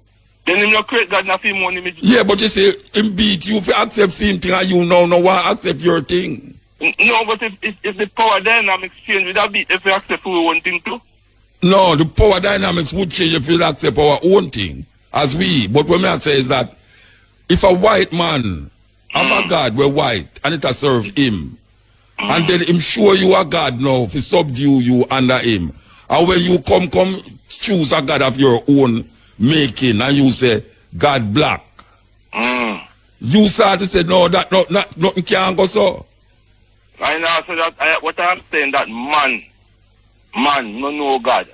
Then you not create God in your own image. Yeah, but you say him beat you if you accept him thing and you no want to accept your thing. No, but if the power dynamics change, would that be if we accept our own thing too? No, the power dynamics would change if we accept our own thing. As we. But what I say is that if a white man have a God, we're white, and it has served him, and then him show you a God now, if he subdue you under him, and when you come choose a God of your own making, and you say, God black, you start to say, no, that nothing can go so. I know, so that what I'm saying, that man no know God.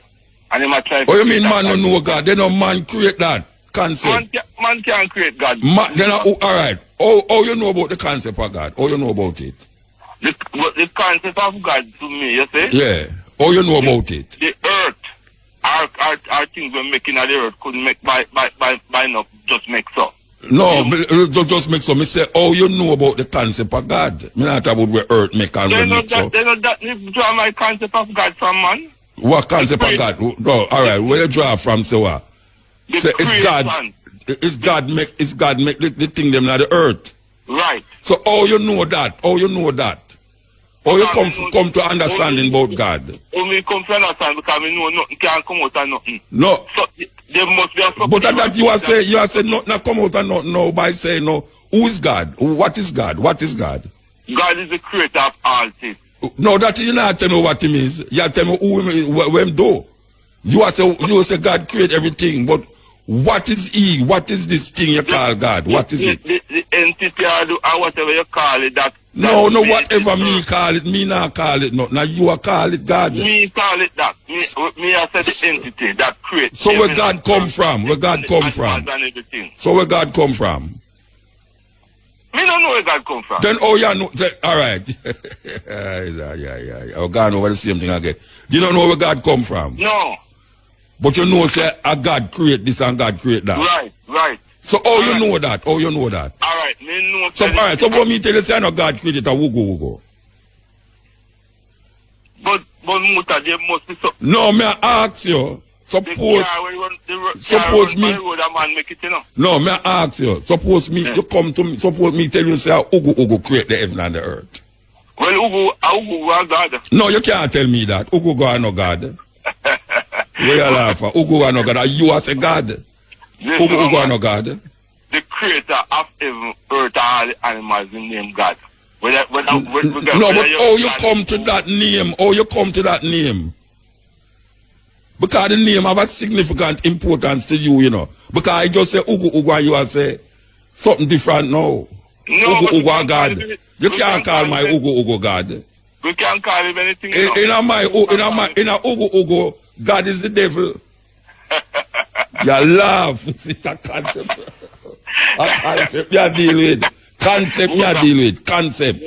And he might try to you mean man no know God? Then no man create that concept. Man can't create God. Then all right. Oh, you know about the concept of God? Oh, you know about it? The concept of God to me, you say? Yeah. Oh, you know about it? The earth, our things we're making at the earth couldn't make by no just make so. No, just make so. Me say, oh, you know about the concept of God. Me not about where earth make and make so. They know that you draw my concept of God from, man. What concept of God? No, all right. Where you draw from? So what? Say it's God. It's God make the thing them on the earth. Right. So you know that? You come to understanding about God. We come to understand because we know nothing can come out of nothing. No. So there must be a but that you are saying nothing come out of nothing now by saying no. Who is God? What is God? What is God? God is the creator of all things. No, that you not tell me what him is. You tell me who him do. You say God create everything, but what is he? What is this thing you call God? What is it? The entity or whatever you call it. No, whatever me call it, me not call it not. Now you are call it God. Me call it that. Me I said the entity that creates. So where God come from? Where God come from? So where God come from? Me don't know where God come from. Then you know. All right. yeah. I'm going over the same thing again. You don't know where God come from? No. But you know, say, a God create this and God create that. Right. So, you know that? You know that? All right. Me know So, alright, so what me tell you say no God created a Ugo. But Muta, there must be something. No, me I ask you. Suppose me. Man make it, you know. No, me I ask you. Suppose me, you come to me, suppose me tell you say Ugo create the heaven and the earth. Well, Ugo was God. No, you can't tell me that. Ugo God no God. Where you laugh at? Ugo no God. You are a God. Ugo no God. The creator of heaven, earth, and all the animals in name God. No, but how you come to that name? How you come to that name? Because the name have a significant importance to you, you know. Because I just say Ugo and you are say something different now. No, Ugo God. You can't call my Ugo God. We can't call him anything. In a Ugo, God is the devil. You laugh. It's a concept. A concept you deal with. Concept you deal with. Concept.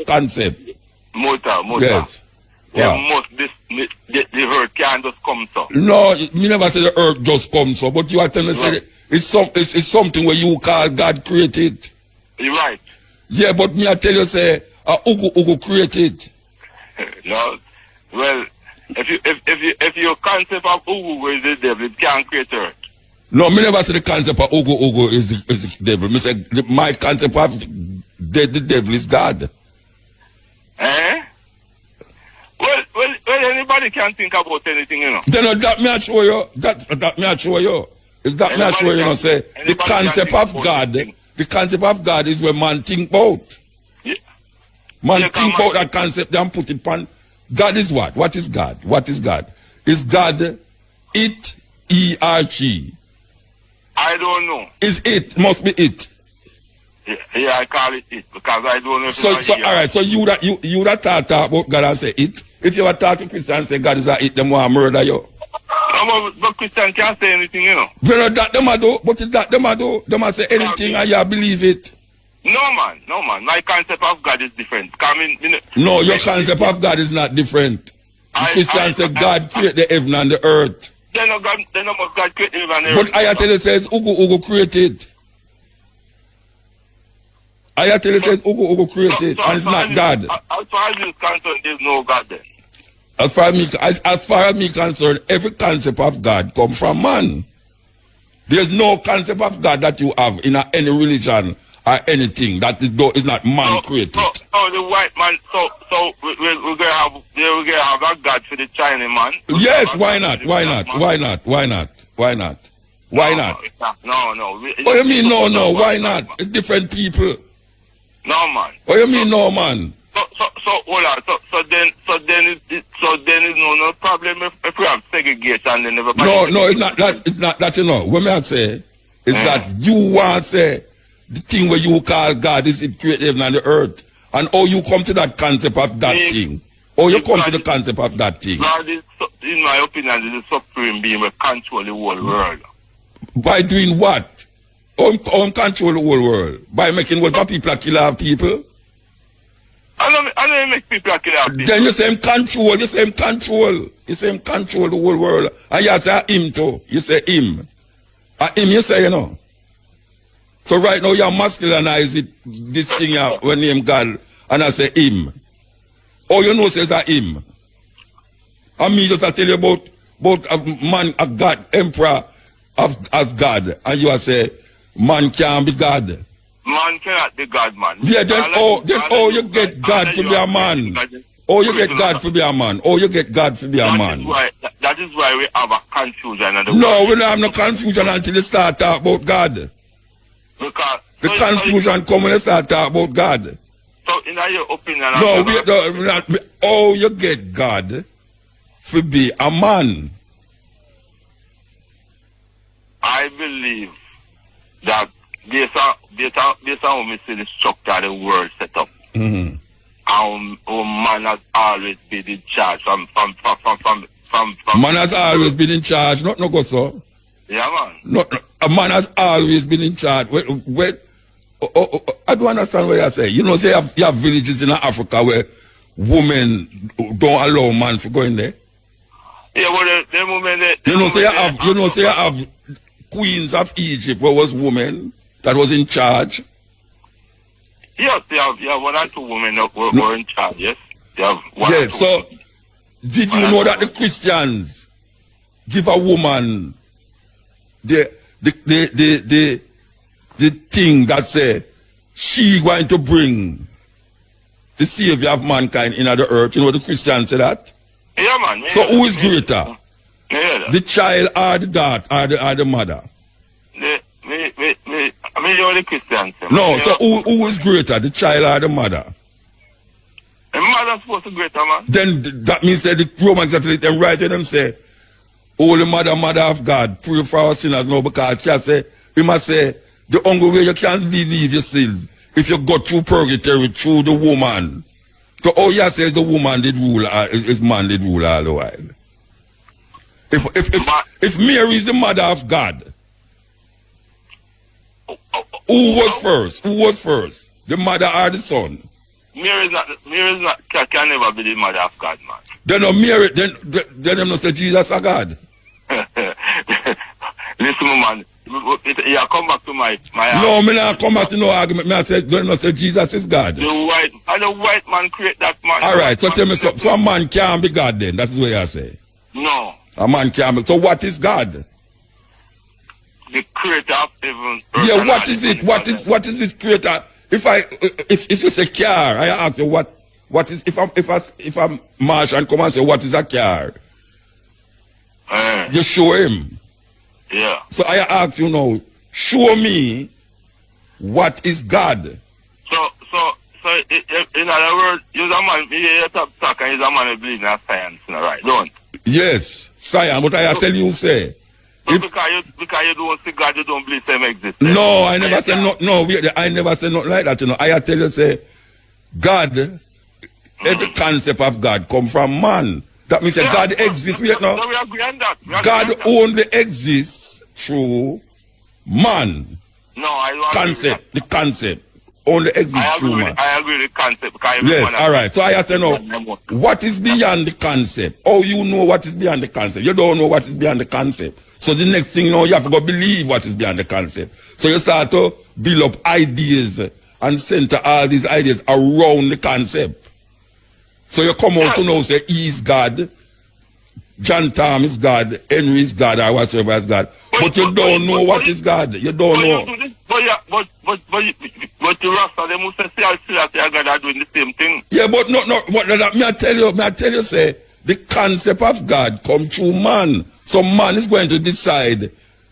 Motor. Yes. The earth can't just come so. No, me never say the earth just comes so, but you are telling me say it's something where you call God created. You're right. Yeah, but me I tell you say Ugo created. No. Well, if your concept of Ugo is the devil, it can't create earth. No, me never say the concept of Ugo is the devil. Me say my concept of the devil is God. Eh? Well, anybody can think about anything, you know. Then that me I show you. That me I show you. Is that me I show you? You know, say the concept of God. The concept of God is when man think about. Yeah. Man think about that concept and put it on. God is what? What is God? What is God? Is God it? E-R-G. I don't know. Is it? Must be it. Yeah, I call it it because I don't know. So all right. So you that talk about God and say it. If you were talking Christian and say God is a it, them want to murder you. No, but Christian can't say anything, you know. Well, that them a do, but that them a do. Them a say anything and you believe it. No man. My concept of God is different. No, your concept of God is not different. Christian say God created the heaven and the earth. Then no must God create the heaven and the earth. But I tell you says Ugo created. I tell you says Ugo created, and it's not God. As far as you're concerned, there's no God there. As far as me concerned, every concept of God comes from man. There's no concept of God that you have in any religion or anything that is not man created. So the white man. So we're gonna have a God for the Chinese man. Yes, why not? Why not? No. What you mean no? Why not? It's different people. No man. What you mean no man? So hold on. So then is no problem if we have segregation and everybody. No, it's not that. It's not that. You know, what I say is that you want to say the thing where you call God is it create heaven and the earth, and how you come to that concept of that thing. Or you come to the concept of that thing. God is, in my opinion, is the supreme being will control the whole world. By doing what? Control the whole world. By making what people kill our people. I don't make people kill our people. Then you say him control. You say him control the whole world. And you say him too. You say him. Him you say, you know. So right now you masculinize it, this thing when name God, and I say him. All you know says that him. And me just tell you about a man, a God, emperor of God. And you say, man can't be God. Man cannot be God, man. Yeah, then you get God to be a man. You get God to be a man. You get God to be a man. That is why we have a confusion. No, we don't have no confusion until you start talking about God. Because the confusion comes when you start talking about God. So, in your opinion... No, you get God to be a man. I believe that based on how we see the structure of the world set up, how man has always been in charge from Man has always been in charge, not no go so. Yeah, man. A man has always been in charge. I don't understand what you say. You know, you have villages in Africa where women don't allow man to go in there. Yeah, well, the women... You have queens of Egypt where was women that was in charge. Yes, you have one or two women who are in charge, yes? You have one or Yeah, two so women. did you know that the Christians give a woman the thing that say she going to bring the savior of mankind in the earth? You know the Christians say that? Yeah, man. So who is greater? Yeah, The child or the daughter or the mother? you're the Christian. Sir. No, so who is greater, the child or the mother? The mother's supposed to be greater, man. Then that means that the Roman Catholic them right to them say, Holy Mother, Mother of God, pray for our sinners now, because she say, he must say, the only way you can leave your sin if you go through purgatory through the woman. So all you say is the woman did rule, is man did rule all the while. If Mary is the mother of God, who was first? Who was first? The mother or the son? Mary is not, can never be the mother of God, man. Then no Mary, then them not say Jesus a God. Listen, man, you come back to my No, me not come back to no argument. Me I say, don't not say Jesus is God. The white man create that man. All right, so tell me, so a man can't be God then. That's what you say. No. A man can't be. So what is God? The creator of heaven. Yeah, what is it? What is this creator? If you say car, I ask you what is if I'm Martian come and say what is a car? You show him. Yeah. So I ask you now, show me what is God. So in other words, you're a man, you're talk and you're a man who believes in science, right? Don't. Yes, science, but I tell you say. So because you don't see God, you don't believe Him exists. No, I never said I never said nothing like that, you know. I tell you say, God, every concept of God come from man. That means that God exists. Wait, no. So we agree on that. God only exists through man. No, I don't concept. The concept only exists through man. I agree with the concept. Yes, all right. So I say no. What is beyond the concept? Oh, you know what is beyond the concept. You don't know what is beyond the concept. So the next thing you know, you have to go believe what is beyond the concept. So you start to build up ideas and center all these ideas around the concept. So you come out to know, say, he is God, John Tom is God, Henry is God, or whatsoever is God. But you don't know what is God. You don't know. But the Rasta, they must say, I God are doing the same thing. Yeah, but no, me I tell you, say, the concept of God come through man. So man is going to decide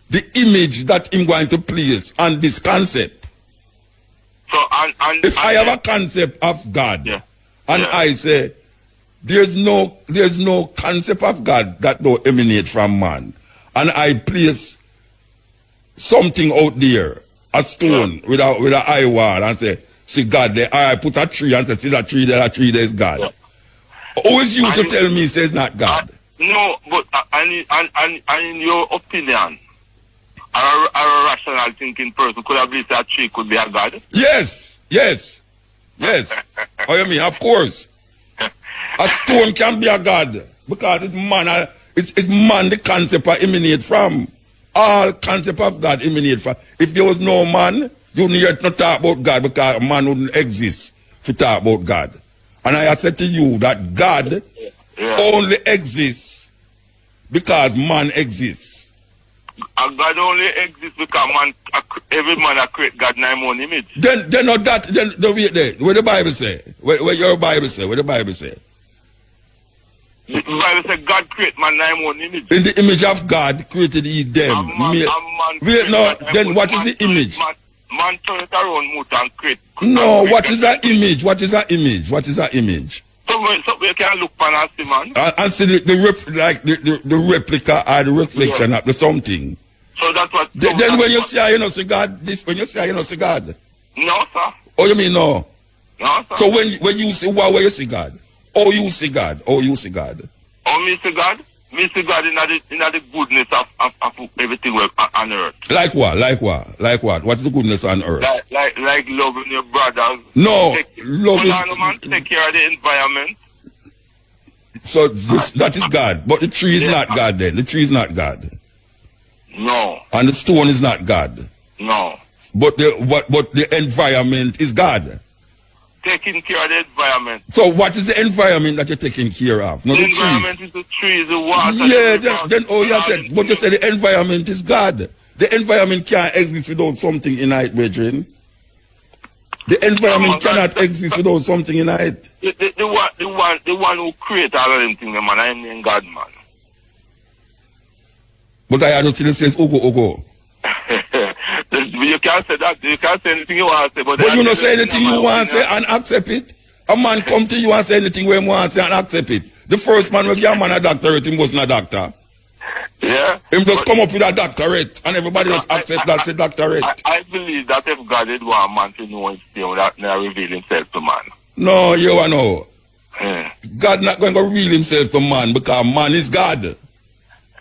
the image that him going to place on this concept. So if I have a concept of God, yeah. and I say there's no concept of God that don't emanate from man, and I place something out there, a stone with a eye wall, and say, see God there, I put a tree and say, see that tree there is God. Yeah. Always you to tell me says not God. No, but in your opinion, a rational thinking person could have believed that tree could be a God? Yes. Oh, you mean? Of course. A stone can be a God because it's man. It's man the concept emanate from. All concept of God emanate from. If there was no man, you need not talk about God because man wouldn't exist to talk about God. And I said to you that God only exists because man exists. And God only exists because every man create God in his own image. Then not that. Then wait there. What the Bible say? What your Bible say? What the Bible say? The Bible says God create man in his own image. In the image of God created he them. Wait, no. Then what is the image? Man turn it around, move and create. No, what is that image? What is that image? What is that image? So you can look upon and see, man. And see the replica or the reflection of the something. So that's what. Then when you say you know see God, when you say you know see God. No, sir. Oh, you mean no? No, sir. So when you see where you see God? Oh, you see God. Oh, you see God. Oh, me see God? Me see God in the goodness of everything on earth. Like what? Like what? Like what? What is the goodness on earth? Like loving your brothers. No, love is... man, take care of the environment. So that is God. But the tree is not God then. The tree is not God. No. And the stone is not God. No. But the environment is God. taking care of the environment. So what is the environment that you're taking care of? Not The the trees. environment is the trees, the water. Yeah, the then oh you said, but you said the environment is God. The environment can't exist without something in it, brethren. The environment cannot exist without something in it. The one who created all of them things, man, I mean God, man. But I don't think it says Ogo. You can't say that. You can't say anything you want to say. But you don't say anything you want to say and accept it. A man come to you and say anything where he want to say and accept it. The first man will give a man a doctorate, he wasn't a doctor. Yeah. Him just come up with a doctorate and everybody just accept that's a doctorate. I believe that if God did want man to know his thing, that now reveal himself to man. No, you know. Yeah. God not going to reveal himself to man because man is God.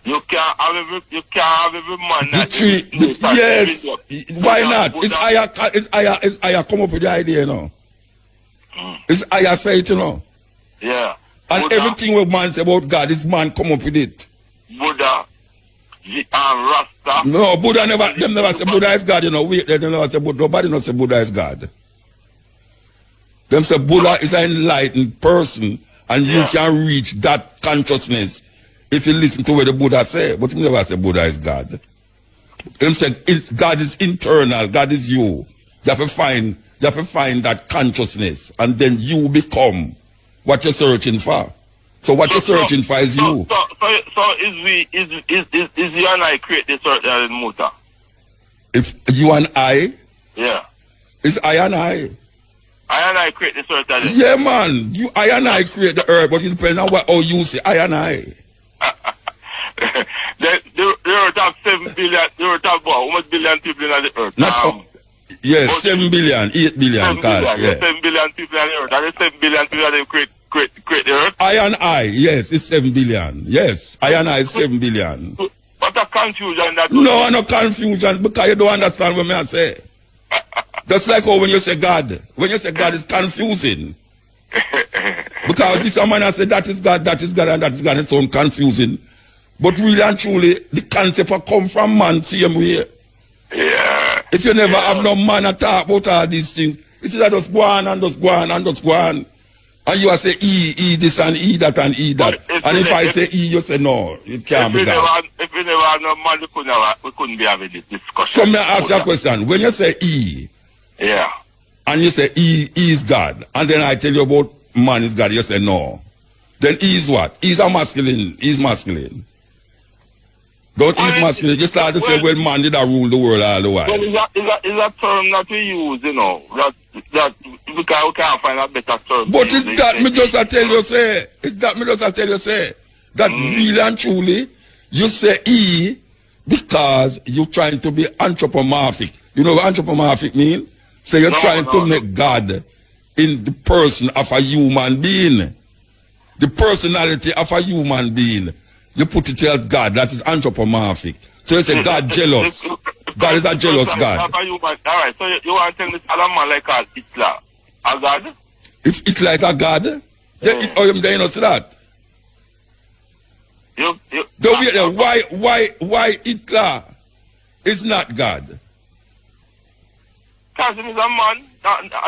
You can't have every man The that tree, yes. Why not? It's Aya come up with the idea, you know. It's Aya say it, you know. Yeah. And Buddha, everything what man say about God, is man come up with it. Buddha, Rasta. No, Buddha never say Buddha is God, you know. They never say Buddha. Nobody not say Buddha is God. Them say Buddha is an enlightened person, and you can reach that consciousness if you listen to what the Buddha say. But he never say Buddha is God. Them say God is internal. God is you. You have to find that consciousness, and then you become what you're searching for. So what you're searching for is you. So is you and I create this earth in Muta? If you and I, Yeah. it's I and I. I and I create this earth. Yeah, man. I and I create the earth, but it depends on how you say I and I. The earth have 7 billion. The earth have how much billion people in the earth? Yes, 7 billion, 8 billion. 7 billion, 7 billion people in the earth. And the 7 billion people that create the earth. I and I, yes, it's 7 billion. Yes, I and I is 7 billion. What a confusion that. No, no confusion because you don't understand what I say. That's like how when you say God. When you say God, it's confusing. Because this man said that is God, and that is God. It sounds confusing. But really and truly, the concept will come from man same way. Yeah. If you never have no man to talk about all these things, it's that just go on and just go on and just go on. And you will say E this and E that and E that. And if I say E, you say no, it can't be God. If we never have no man, we couldn't be having this discussion. So may I ask you a question? When you say E, yeah, and you say E is God, and then I tell you about man is God, you say no. Then E is what? E is a masculine. E is masculine. Don't E is masculine. You start to say, well, man did rule the world all the while. Well, is a term that we use, you know, that we can't find a better term. But it's that me just I tell you say, that really and truly, you say E because you're trying to be anthropomorphic. You know what anthropomorphic mean? So you're trying to make God in the person of a human being. The personality of a human being. You put it to God, that is anthropomorphic. So you say God jealous. God is a jealous God. Alright, so you want to tell me a man like Hitler a God? If Hitler is a God, then you know see that. Why Hitler is not God? Because he's a man.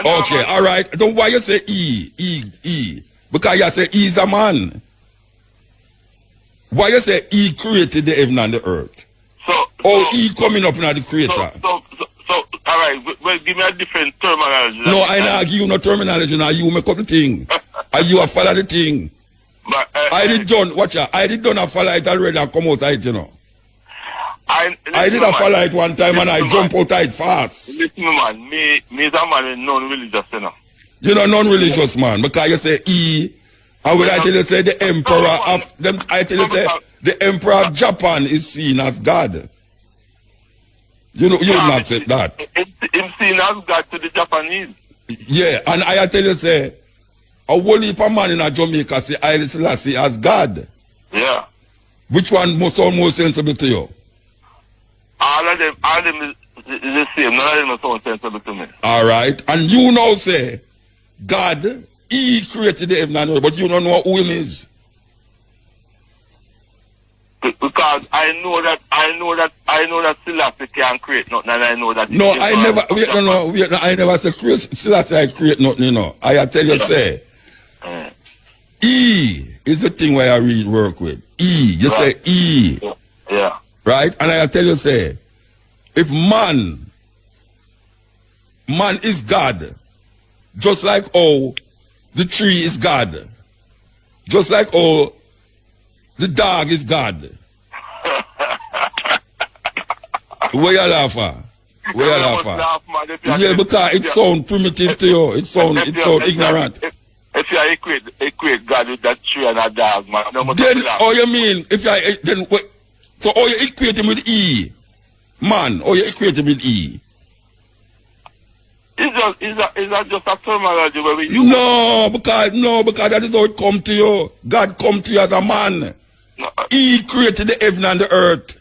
Okay, all right. Then why you say E? Because you say E is a man. Why you say E created the heaven and the earth? E coming up now the creator? So all right. Well, give me a different terminology. No, I not give you no terminology. Now you make up the thing. And you have follow the thing. But I did done. Watch out. I did done a follow it already and come out of it, you know. I did a follow it one time and I jump out of it fast. Listen, man. Me is a man in non-religious, you know. You know, non-religious man, because you say E, and when I tell you say the emperor of them, I tell you say the emperor of Japan is seen as God. You know, you wouldn't accept that. Him seen as God to the Japanese. Yeah, and I tell you say, a whole heap of man in a Jamaica say Haile Selassie as God. Yeah. Which one sound more sensible to you? All of them is the same. None of them sound sensible to me. All right, and you now say, God, He created the heaven and earth, but you don't know who Him is. Because I know that Selassie can create nothing, and I know that. No, I never say Selassie I create nothing, you know. I tell you, say, E is the thing where I read work with. E, you say E. Yeah. Right? And I tell you, say, if man is God, just like how the tree is God, just like how the dog is God. Where you laugh at? Where you laugh at? Yeah, because it sounds primitive to you. It sounds ignorant. If you equate God with that tree and a dog, man, then oh you mean if you then so oh you equate him with E, man? Oh you equate him with E? Is that just a terminology where we use? No, because that is how it come to you. God come to you as a man. No. He created the heaven and the earth,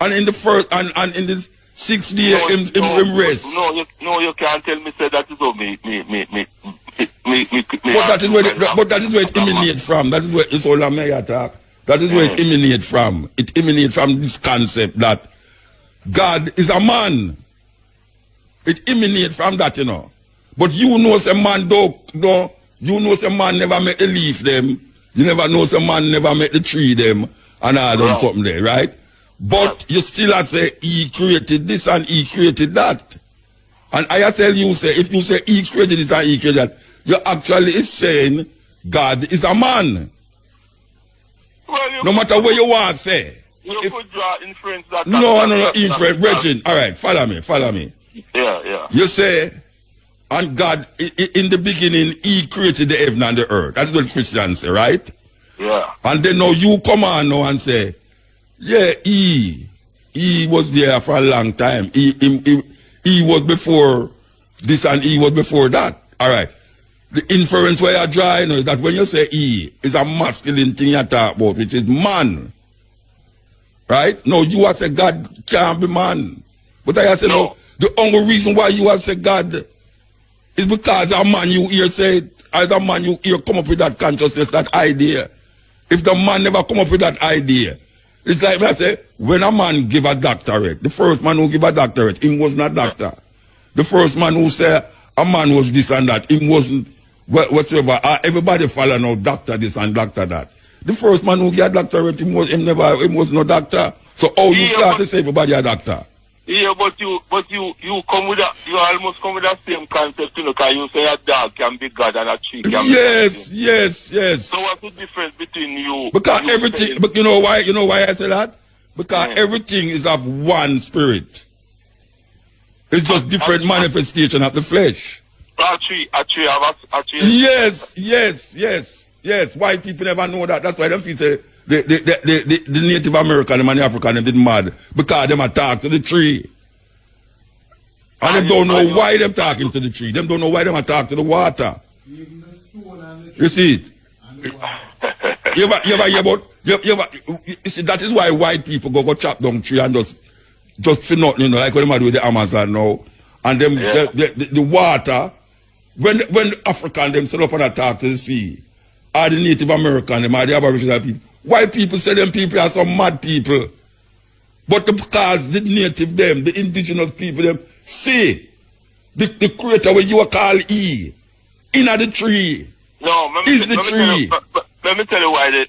and in the first and in the 6th day him rest. No, you can't tell me say that is how me. But that is where it emanates from. That is where it's all a may attack. That is where it emanates from. It emanates from this concept that God is a man. It emanates from that, you know. But you know some man you know some man never met the leaf them. You never know some man never met the tree them and all done something there, right? But you still have say he created this and he created that. And I tell you, say, if you say he created this and he created that, you actually is saying God is a man. Well, no matter where you want to say. You could draw inference that. No, inference. Brethren, all right, follow me. Yeah. You say, and God, in the beginning, he created the heaven and the earth. That's what Christians say, right? Yeah. And then now you come on now and say, yeah, he was there for a long time. He was before this and he was before that. All right. The inference where you're drawing is that when you say he is a masculine thing you talk about, which is man. Right? No, you have said God can't be man. But I say no. The only reason why you have said God is because a man you hear say it, as a man you hear come up with that consciousness, that idea. If the man never come up with that idea, it's like I say, when a man give a doctorate, the first man who give a doctorate, he was not doctor. The first man who say a man was this and that, he wasn't whatsoever. Everybody follow now doctor this and doctor that. The first man who get a doctorate, he was no doctor. So how you start to say everybody a doctor? Yeah, but you come with you almost come with that same concept, you know, because you say a dog can be God and a tree can be God. Yes. So what's the difference between you? Because everything, but you know why I say that? Because everything is of one spirit. It's just different manifestation of the flesh. A tree. Yes. White people never know that. That's why them people say the Native American and the African them did mad because them attack to the tree. And they don't know why them talking to the tree. Them don't know why them attack to the water. You see it? You see, that is why white people go chop down tree and just for nothing, you know, like what they do with the Amazon now. And them the water, when the African them set up and attack to the sea, or the Native American, them are the Aboriginal people. White people say them people are some mad people. But because the native them, the indigenous people them, see the creator where you call E, in the tree. No, is the tree. Let me tell you why they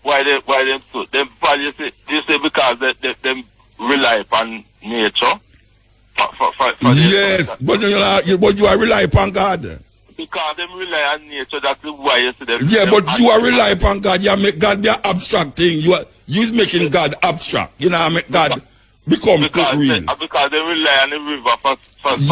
so them value you say because they rely upon nature. Yes, but you are rely upon God. Because them rely on nature, that's why you see them. Yeah, but you are rely upon God. You make God be an abstract thing. You making God abstract. You know, make God become real. Because they rely on the river for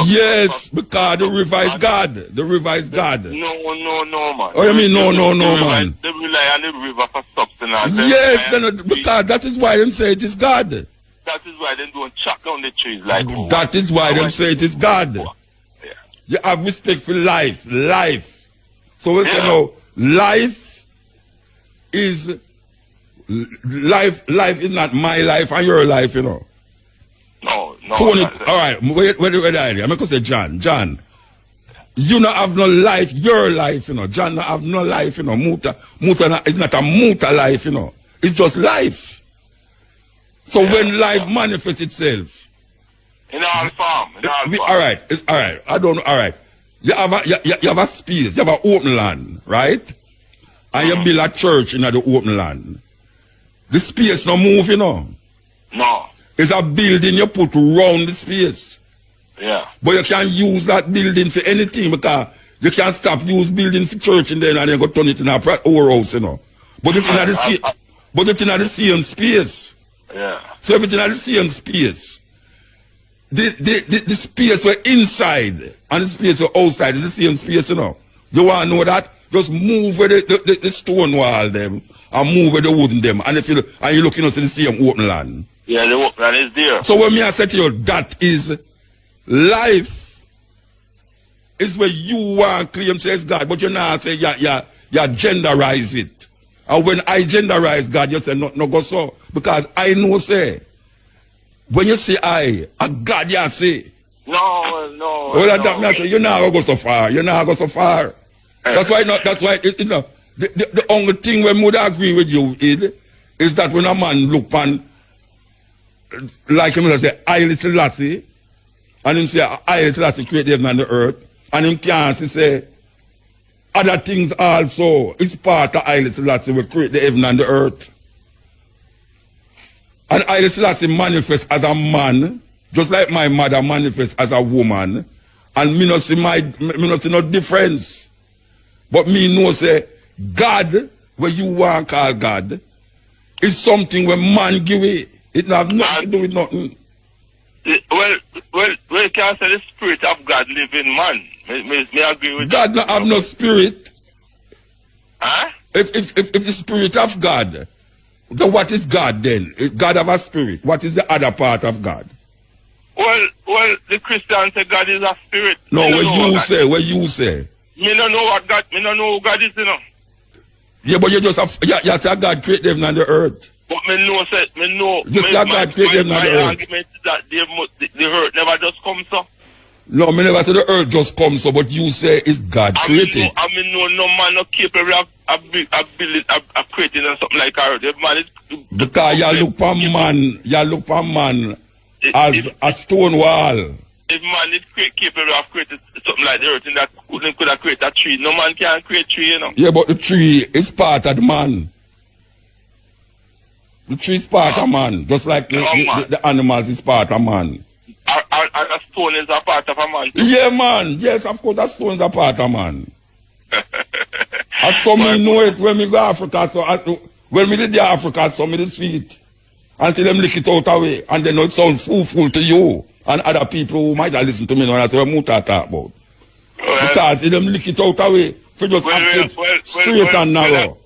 yes, because the river is God. The river is God. No, man. Oh, you mean no, man? They rely on the river for substance. Yes, because that is why them say it is God. That is why they don't chop down the trees like that is why them say it is God. You have respect for life. So we say no, life is not my life and your life, you know. No. Tony, all right, wait the idea. I'm going to say John, you not have no life, your life, you know. John not have no life, you know. Muta is not a muta life, you know. It's just life. So when life manifests itself, In all form. In all form. all right, it's all right. I don't know. All right, you have a space, you have an open land, right? And you build a church in the open land. The space no move, you know. No. It's a building you put around the space. Yeah. But you can't use that building for anything because you can't stop use building for church and then go turn it in a warehouse, you know. But it's in the same space. Yeah. So everything in the same space. The space where inside and the space where outside is the same space, you know. You want to know that? Just move with the stone wall them and move with the wooden them. And if you're looking at the same open land. Yeah, the open land is there. So when me I say to you, that is life is where you want claim says God, but you now say you genderize it. And when I genderize God, you say no go so. Because I know say, when you say a God you say. No. Well, that means you're not going to go so far. You're not going to go so far. That's why you know, the only thing we would agree with you is that when a man look on, like him say, I Selassie, and him say, I Selassie create the heaven and the earth, and him can't say, other things also, it's part of I Selassie will create the heaven and the earth. And I Selassie manifests as a man, just like my mother manifests as a woman, and me not see no difference. But me know say, God, where you want to call God, is something where man give it. It have nothing to do with nothing. Well, you can't say the spirit of God live in man. Me agree with God not have no spirit. Huh? If the spirit of God, then what is God then? If God have a spirit, what is the other part of God? Well, the Christians say God is a spirit. No, what you say. Me don't know what God, me don't know who God is, you know. Yeah, but you just have, you say God create them on the earth. But me know. You say God create them on the earth. My argument is that the earth never just comes so. No, me never say the earth just comes so, but you say it's God created. I mean, no man not capable of creating something like earth. The man is... Because you look for man as a stone wall. If man is capable of creating something like the earth, and that could have created a tree. No man can create tree, you know. Yeah, but the tree is part of the man. The tree is part of man, just like the animals is part of man. And a stone is a part of a man too. Yeah, man. Yes, of course, that stone is a part of man. And some me know it when me go Africa, so when me did the Africa, some me did see it. Until them lick it out away, and then it sound fool to you. And other people who might have listened to me now, that's what Muta talk about. Because them lick it out away, for just straight and narrow.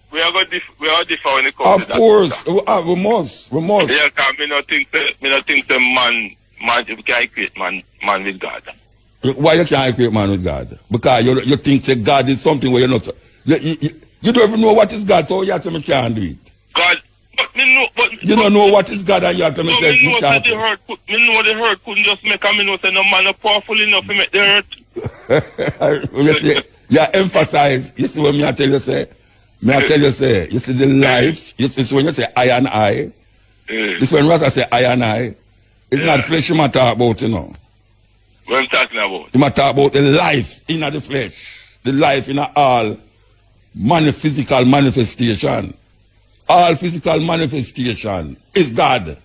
We are differ when it comes to that. Of course, we must. Yeah, because me not think the man can create man with God. Why you can't create man with God? Because you think that God is something where you're not. You don't even know what is God, so you have to make can't do it. God, but me know, you don't know what is God, and you have to make me know the hurt couldn't just make a me know say no man not powerful enough to make the hurt. You emphasize. You see what me I tell you say. You see the life. You see when you say I and I. This when Rasta say I and I. It's not flesh you might talk about, you know. What I'm talking about? You might talk about the life in the flesh. The life in all physical manifestation. All physical manifestation is God.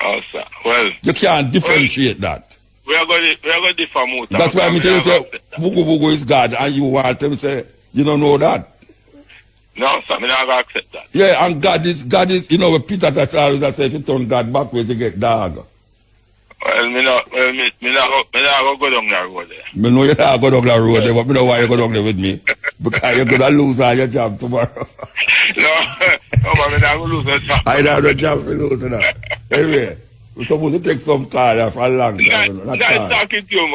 Oh, sir. Well, you can't differentiate that. We are going to differ more. That's why I tell you say Bugu Bugu is God, and you want to say you don't know that. No, sir, I'm not going to accept that. Yeah, and God is, you know, Peter that always that say if you turn God backwards, you get dog. Well, me not go down that road there. Me know you not go down that road there, but me know why you go down there with me. Because you're going to lose all your job tomorrow. No, but me not going to lose my job. I don't have a job for losing that. Anyway, we're supposed to take some call for a long time. Nice talking to you,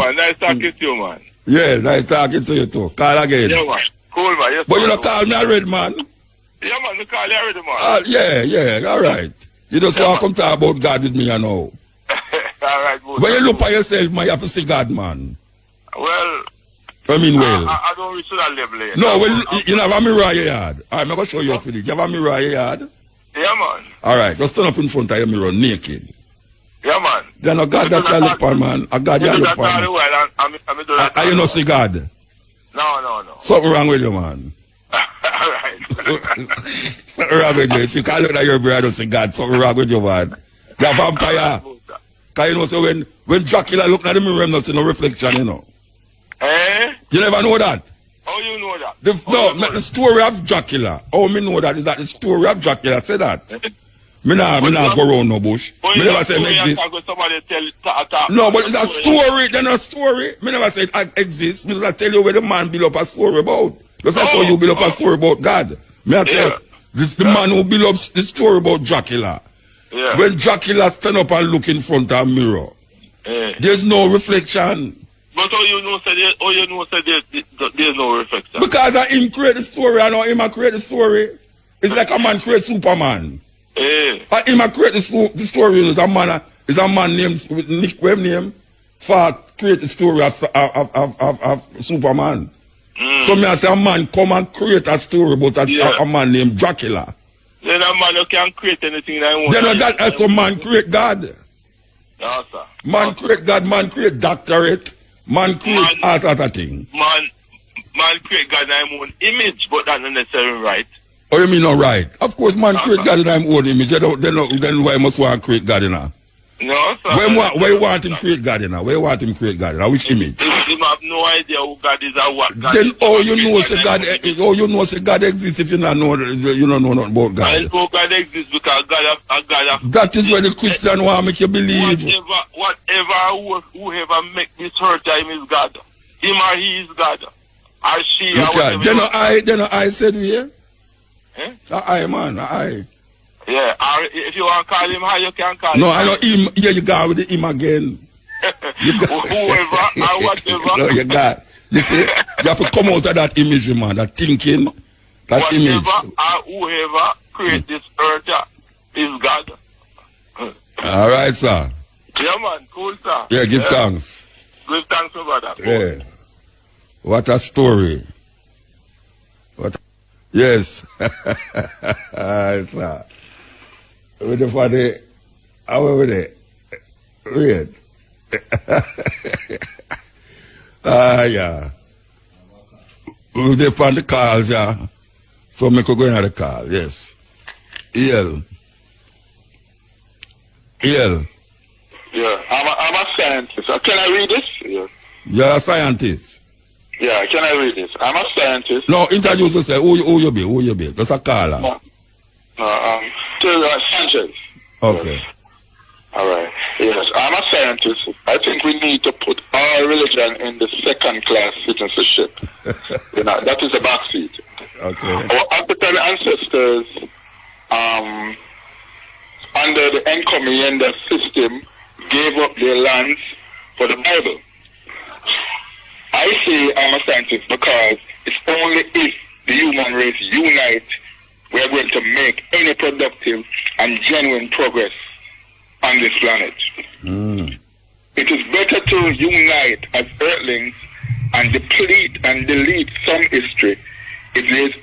man. Yeah, nice talking to you too. Call again. Yeah, man. Cool, man. Yes, but man. you don't call me already, man. Yeah, man, you call you already, man. Yeah, all right. You just want to come talk about God with me, you know. All right, good. When you look at yourself, man, you have to see God, man. Well, I don't reach to that level yet. No, well, you have a mirror in your yard. I'm going to show you a feeling. You have a mirror in your yard? Yeah, man. All right, just stand up in front of your mirror naked. Yeah, man. Then a God that you look for, man. A God you look for, man. Are you not see God? No. Something wrong with you, man. Alright. Something wrong with you. If you can't look at your brother, see God, something wrong with you, man. You're a vampire. Because you know, so when Dracula look at the mirror, I'm not seeing no reflection, you know. Eh? You never know that? How you know that? The story of Dracula. Oh, me know that is that the story of Dracula. Say that. Me nah go around no bush. Me never say it exists. No, but it's a story. Then a story. Me never say it exists. Me just tell you where the man build up a story about. Just like how you build up a story about God. Me I tell you, the man who build up the story about Dracula. Yeah. When Dracula stand up and look in front of a mirror, there's no reflection. But how you know there's no reflection? Because I him create the story, I know him I create the story. It's like a man create Superman. I him I create the story is a man named with Nick Webb name for create the story of Superman. So me I say a man come and create a story about a man named Dracula. Then a man who can create anything that he wants. Then that's a man create God. No, sir. Man create God, man create doctorate, man create all sort of thing. Man create God in his own image, but that's not necessarily right. Oh, you mean not right? Of course, man create God in his own image. Then why must one create God in her? No, sir. Where you want him create God in her? Where you want him create God in her? Which image? He have no idea who God is or what God then is. oh you know say God exists if you don't know nothing about God. I know God exists because God have That is where the Christian want make you believe. Whoever make this hurt him is God. Him or he is God. Or she or whatever. Then I said we here. Eh? I man, I. Yeah, or if you want to call him high, you can call him. No, I know him. Yeah, you got with the him again. Whoever or whatever. No, you got. You see, you have to come out of that image, man. That thinking, that whatever image. Or whoever create this earth is God. All right, sir. Yeah, man. Cool, sir. Yeah, give thanks. Give thanks, my brother. Yeah. What a story. What? Yes. Sir. With the funny, how over there? Weird. Yeah. We dey find the calls, yeah. So me could go in at the call, yes. EL. Yeah, I'm a scientist. Can I read this? Yeah. You're a scientist. Yeah, can I read this? I'm a scientist. No, introduce yourself. Who you be? Just a caller. Sanchez. Okay. Yes. All right. Yes, I'm a scientist. I think we need to put all religion in the second-class citizenship. That is the backseat. Okay. Our African ancestors, under the encomienda system, gave up their lands for the Bible. I say I'm a scientist because it's only if the human race unite we are going to make any productive and genuine progress on this planet. It is better to unite as earthlings and deplete and delete some history if there's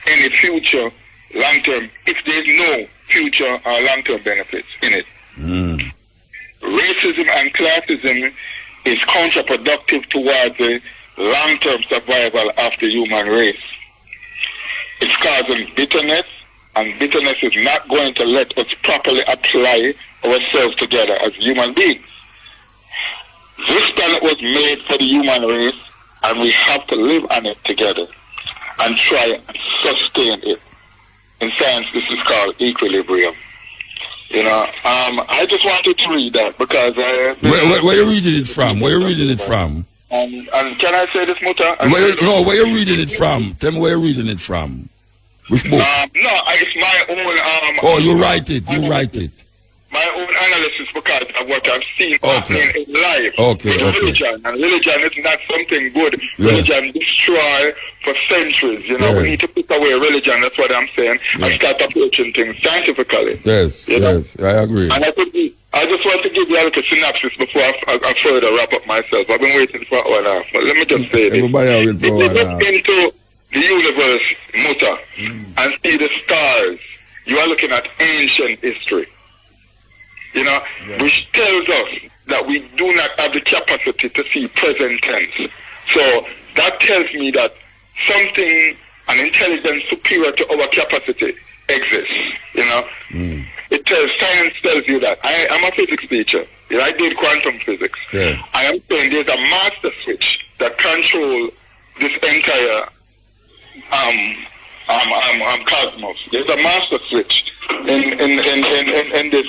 any future long-term, if there's no future or long-term benefits in it. Racism and classism is counterproductive towards the long-term survival of the human race. It's causing bitterness, and bitterness is not going to let us properly apply ourselves together as human beings. This planet was made for the human race, and we have to live on it together and try and sustain it. In science, this is called equilibrium. I just wanted to read that because where you reading it from? Where you reading it from? And can I say this, Muta? Where you reading it from? Tell me where you reading it from. Which book? No, it's my own. Oh, you write it. My own analysis because of what I've seen happening in life. Okay. Religion. And religion is not something good. Yeah. Religion destroy for centuries. We need to put away religion. That's what I'm saying. Yeah. And start approaching things scientifically. Yes, I agree. And I just want to give you a little synopsis before I further wrap up myself. I've been waiting for an hour and a half. But let me just say this. Everybody if you look into the universe, Muta, and see the stars, you are looking at ancient history, you know, which tells us that we do not have the capacity to see present tense. So that tells me that something, an intelligence superior to our capacity exists, you know. It tells, science tells you that. I'm a physics teacher. You know, I did quantum physics. Yeah. I am saying there's a master switch that controls this entire cosmos. There's a master switch in this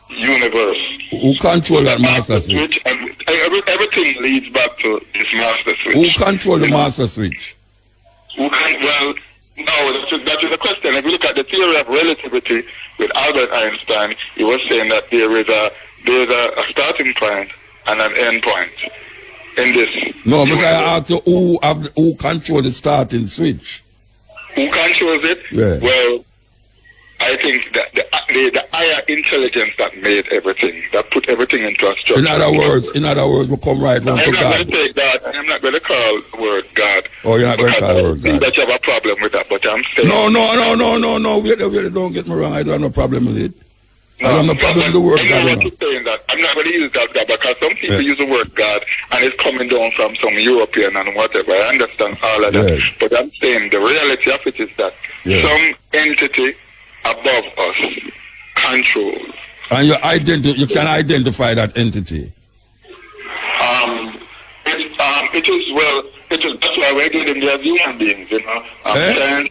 universe. Who control that master switch? And everything leads back to this master switch. Who control the master switch? Well, no, that is the question. If you look at the theory of relativity with Albert Einstein, he was saying that there's a starting point and an end point in this. No, but I asked you who control the starting switch? Who controls it? Yeah. Well, I think that the higher intelligence that made everything, that put everything into a structure. In other words, we'll come right on to I'm not God. going to take God. I'm not going to call the word God. Oh, you're not going to call the word I think God. that you have a problem with that, but I'm saying... No. Wait, don't get me wrong. I don't have no problem with it. I don't have no problem with the word I God. know what you're saying that. I'm not going to use that God because some people use the word God and it's coming down from some European and whatever. I understand all of that. Yes. But I'm saying the reality of it is that some entity above us controls. And you can identify that entity. That's why we're getting there as human beings, you know. Science,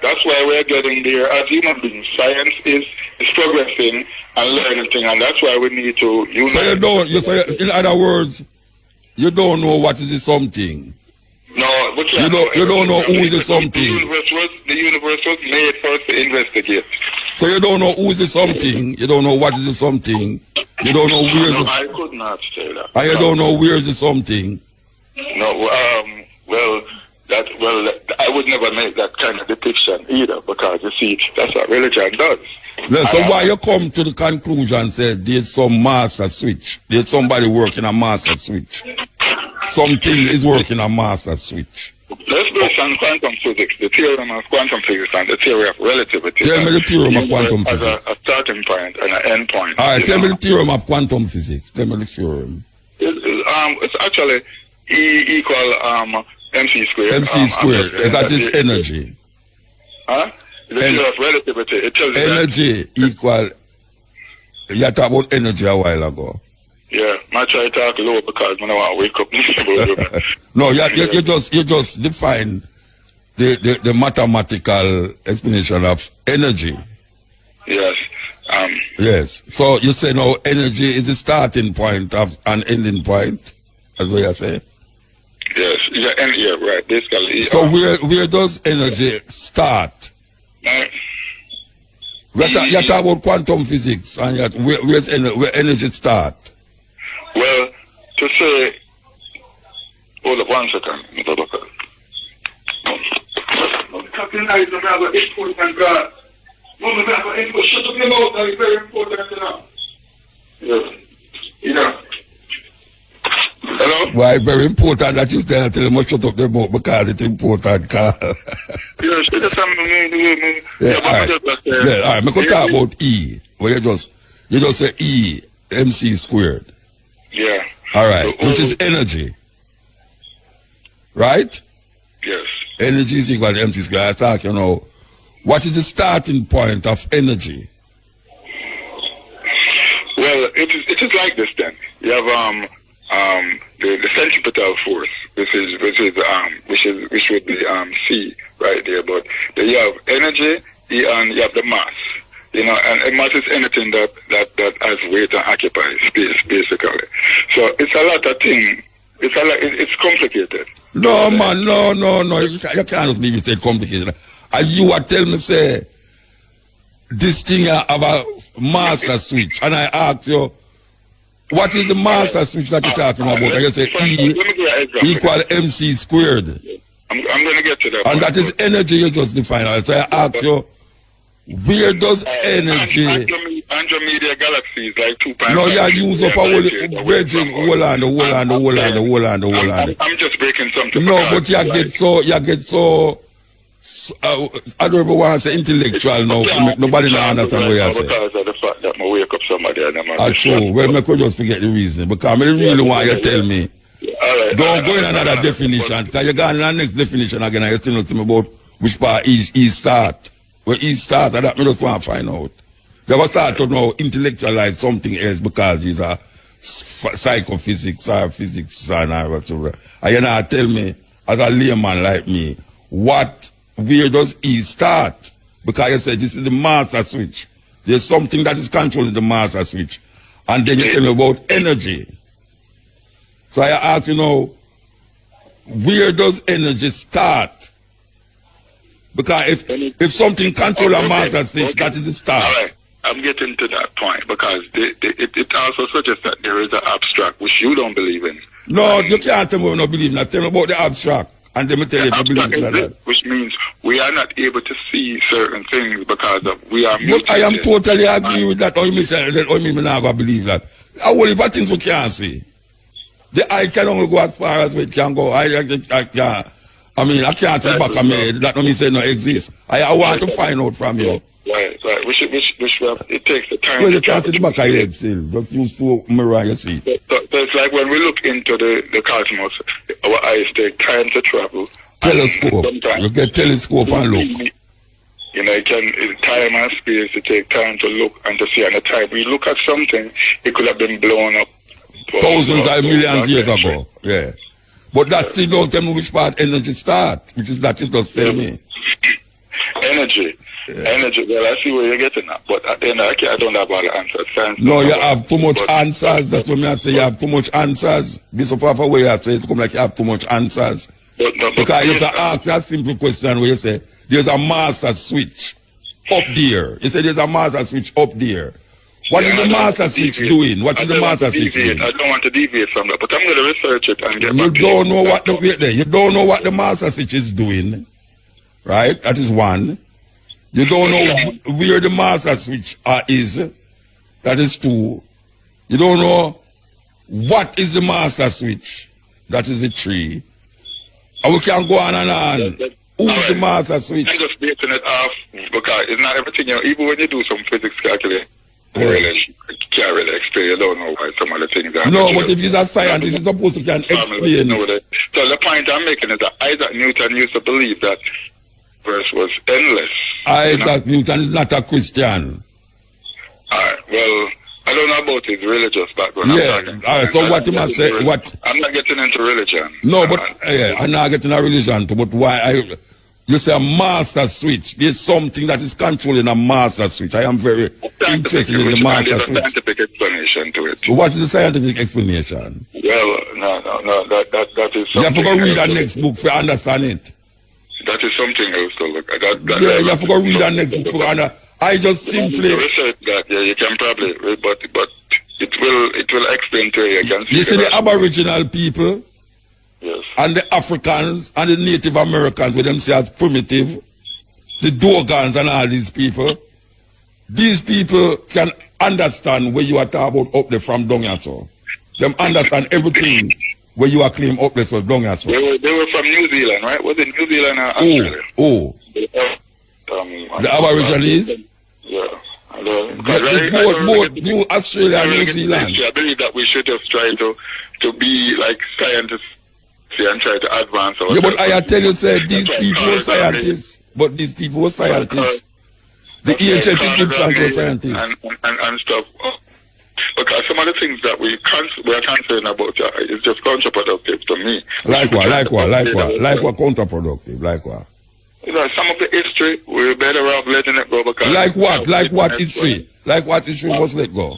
that's why we're getting there as human beings. Science is progressing and learning things, and that's why we need to use. So in other words, you don't know what is the something. No, we can't. You don't know who is the something. The universe was made for us to investigate. So you don't know who is the something. You don't know what is the something. You don't know where No, the... I could not say that. And you don't know where is the something. No, I would never make that kind of depiction either, because you see, that's what religion does. No, so why you come to the conclusion say there's some master switch? There's somebody working a master switch. Something is working a master switch. Let's based on quantum physics, the theorem of quantum physics and the theory of relativity. Tell me the theorem of quantum as physics. a starting point and an end point. All right, tell me the theorem of quantum physics. Tell me the theorem. It's actually E equal MC squared. MC squared. That is energy. Huh? The theory of relativity. It tells you energy equal. You talked about energy a while ago. Yeah, I try to talk low because I don't want to wake up. No, you just define the mathematical explanation of energy. Yes. Yes. So you say now energy is the starting point of an ending point. That's what you say. Yes. Yeah, right. Basically. So where does energy start? You talk about quantum physics and where energy start? Well, to say, hold up 1 second, Mutabaruka. Captain Knight, I'm going to important God. No, shut up your mouth, that is very important, you know. Yeah. Hello? Why, very important that you tell them to shut up their mouth because it's important, Carl. Yeah, she just me. Yeah, all right. I'm going to talk about E, where you just say E, MC squared. Yeah. All right, which is energy. Right? Yes. Energy is equal to MC squared. I talk, what is the starting point of energy? Well, it is like this then. You have the centripetal force, which would be C right there. But then you have energy and you have the mass. And mass is anything that has weight and occupies space, basically. So it's a lot of things. It's complicated. No, man, no. You can't even say complicated. And you are telling me, say, this thing have a master switch. And I ask you, what is the master switch that you're talking about? And you say E equal MC squared. I'm going to get to that. And that is energy you just define. So I ask you, where does energy... Andromeda galaxy is like 2.5. No, you use up a whole bridging, hold on. I'm just breaking something. No, but you get so I don't ever want to say intellectual now. Nobody now understand what you say. Because of the fact that I wake up somebody and I'm true. Well, I could just forget the reason. Because I really want you to tell me. Alright. Don't go in another definition. Because you got in the next definition again and you're telling me about which part he start. Where he start, and that me just want to find out. They will start to know intellectualize something else because he's a psychophysics or physics and whatever. And you know, tell me, as a layman like me, where does he start? Because you said this is the master switch. There's something that is controlling the master switch. And then you tell me about energy. So I ask you now, where does energy start? Because if something controls a master switch, that is the start. All right. I'm getting to that point because it also suggests that there is an abstract which you don't believe in. No, you can't tell me we don't believe in that. Tell me about the abstract. And then we tell you if you believe in that. Which means we are not able to see certain things because we are mutated. But I am totally agree with that. Or you mean me not going to believe that. I will if things we can't see. The eye can only go as far as it can go. I can't. I mean, I can't say back of me. That don't mean say no exist. I want to find out from you. Right. Which it takes the time. Well, you can't see the back of your head still. Just use to mirror you see. So it's like when we look into the cosmos, our eyes take time to travel. Telescope. You get telescope and look. You know, time and space, it take time to look and to see. And the time we look at something, it could have been blown up. Thousands of millions years ago. Yeah. But that still don't tell me which part energy start. Which is that it does tell me. Energy. Yeah. Energy. Well, I see where you're getting at. But at the end, I don't have all the answers. Science no, you have too much answers. That's what I say. You have too much answers. This is far away. I say it come like you have too much answers. Because you ask a simple question where you say, there's a master switch up there. You say there's a master switch up there. What is the master switch doing? What is the master switch doing? I don't want to deviate from that, but I'm going to research it and get you back to don't know what you don't know what the master switch is doing, right? That is one. You don't know where the master switch is. That is two. You don't know what is the master switch. That is the three. And we can go on and on. Who's the master switch? I'm just basing it off because it's not everything. You know, even when you do some physics calculation, you can't really explain. You don't know why some of the things are. No, but if he's a scientist, he's supposed to can explain. So the point I'm making is that Isaac Newton used to believe that verse was endless. Isaac Newton is not a Christian. Well, I don't know about his religious background. Yeah. So what you must say? What? I'm not getting into religion. No, but I'm not getting a religion. But why? You say a master switch. There's something that is controlling a master switch. I am very interested in the master switch. There's a scientific explanation to it. What is the scientific explanation? Well, no. That is something. You have to go read the next book to understand it. That is something else to look at. You have to go read the next book for understand. I just simply research that. Yeah, you can probably, but it will explain to you. You see the Aboriginal people. Yes. And the Africans and the Native Americans with themselves primitive, the Dogons and all these people can understand where you are talking about up there from down here, so. Them understand everything where you are claiming up there so down here, so. They were from New Zealand, right? Was it New Zealand or Australia? The Aborigines? Yeah. Both New Australia and New Zealand. I believe that we should just try to be like scientists and try to advance our. Yeah, but I tell you, say these people were scientists. But these people were scientists. The ancient Egyptians were scientists. And stuff. Because some of the things that we are concerned about is just counterproductive to me. Like what counterproductive? Like what? You know, some of the history, we're better off letting it go because. Like what? Like what history? Like what history must let go?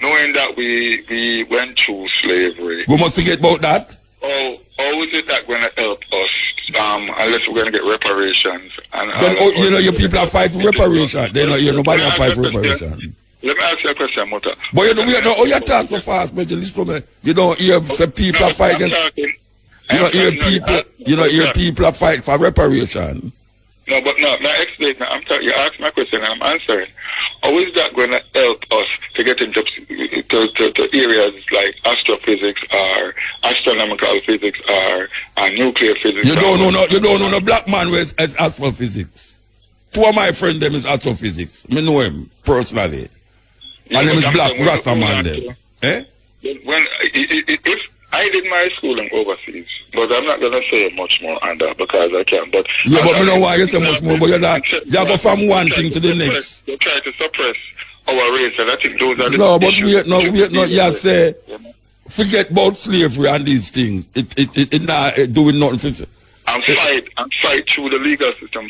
Knowing that we went through slavery. We must forget about that? How is it that going to help us unless we're going to get reparations? Then, your people are fighting for reparations. Nobody are fighting for reparations. Let me ask you a question, Muta. But you talk so fast, but you listen to me. You don't hear some people are fighting. You don't hear people are fighting for reparation. No, but now explain. You asked my question and I'm answering. how is that going to help us to get into to areas like astrophysics or astronomical physics or nuclear physics? You don't know no black man with astrophysics. Two of my friends them is astrophysics. Me know him personally. And them is black Rasta man them. Eh? When if I did my schooling overseas, but I'm not gonna say much more on that because I can't. But yeah, but me know why you say much more. But you're not. You go from one thing to the next. They try to suppress our race, and I think those are the no. But issues. wait, no. You say forget about slavery and these things. It not doing nothing. I'm fight through the legal system.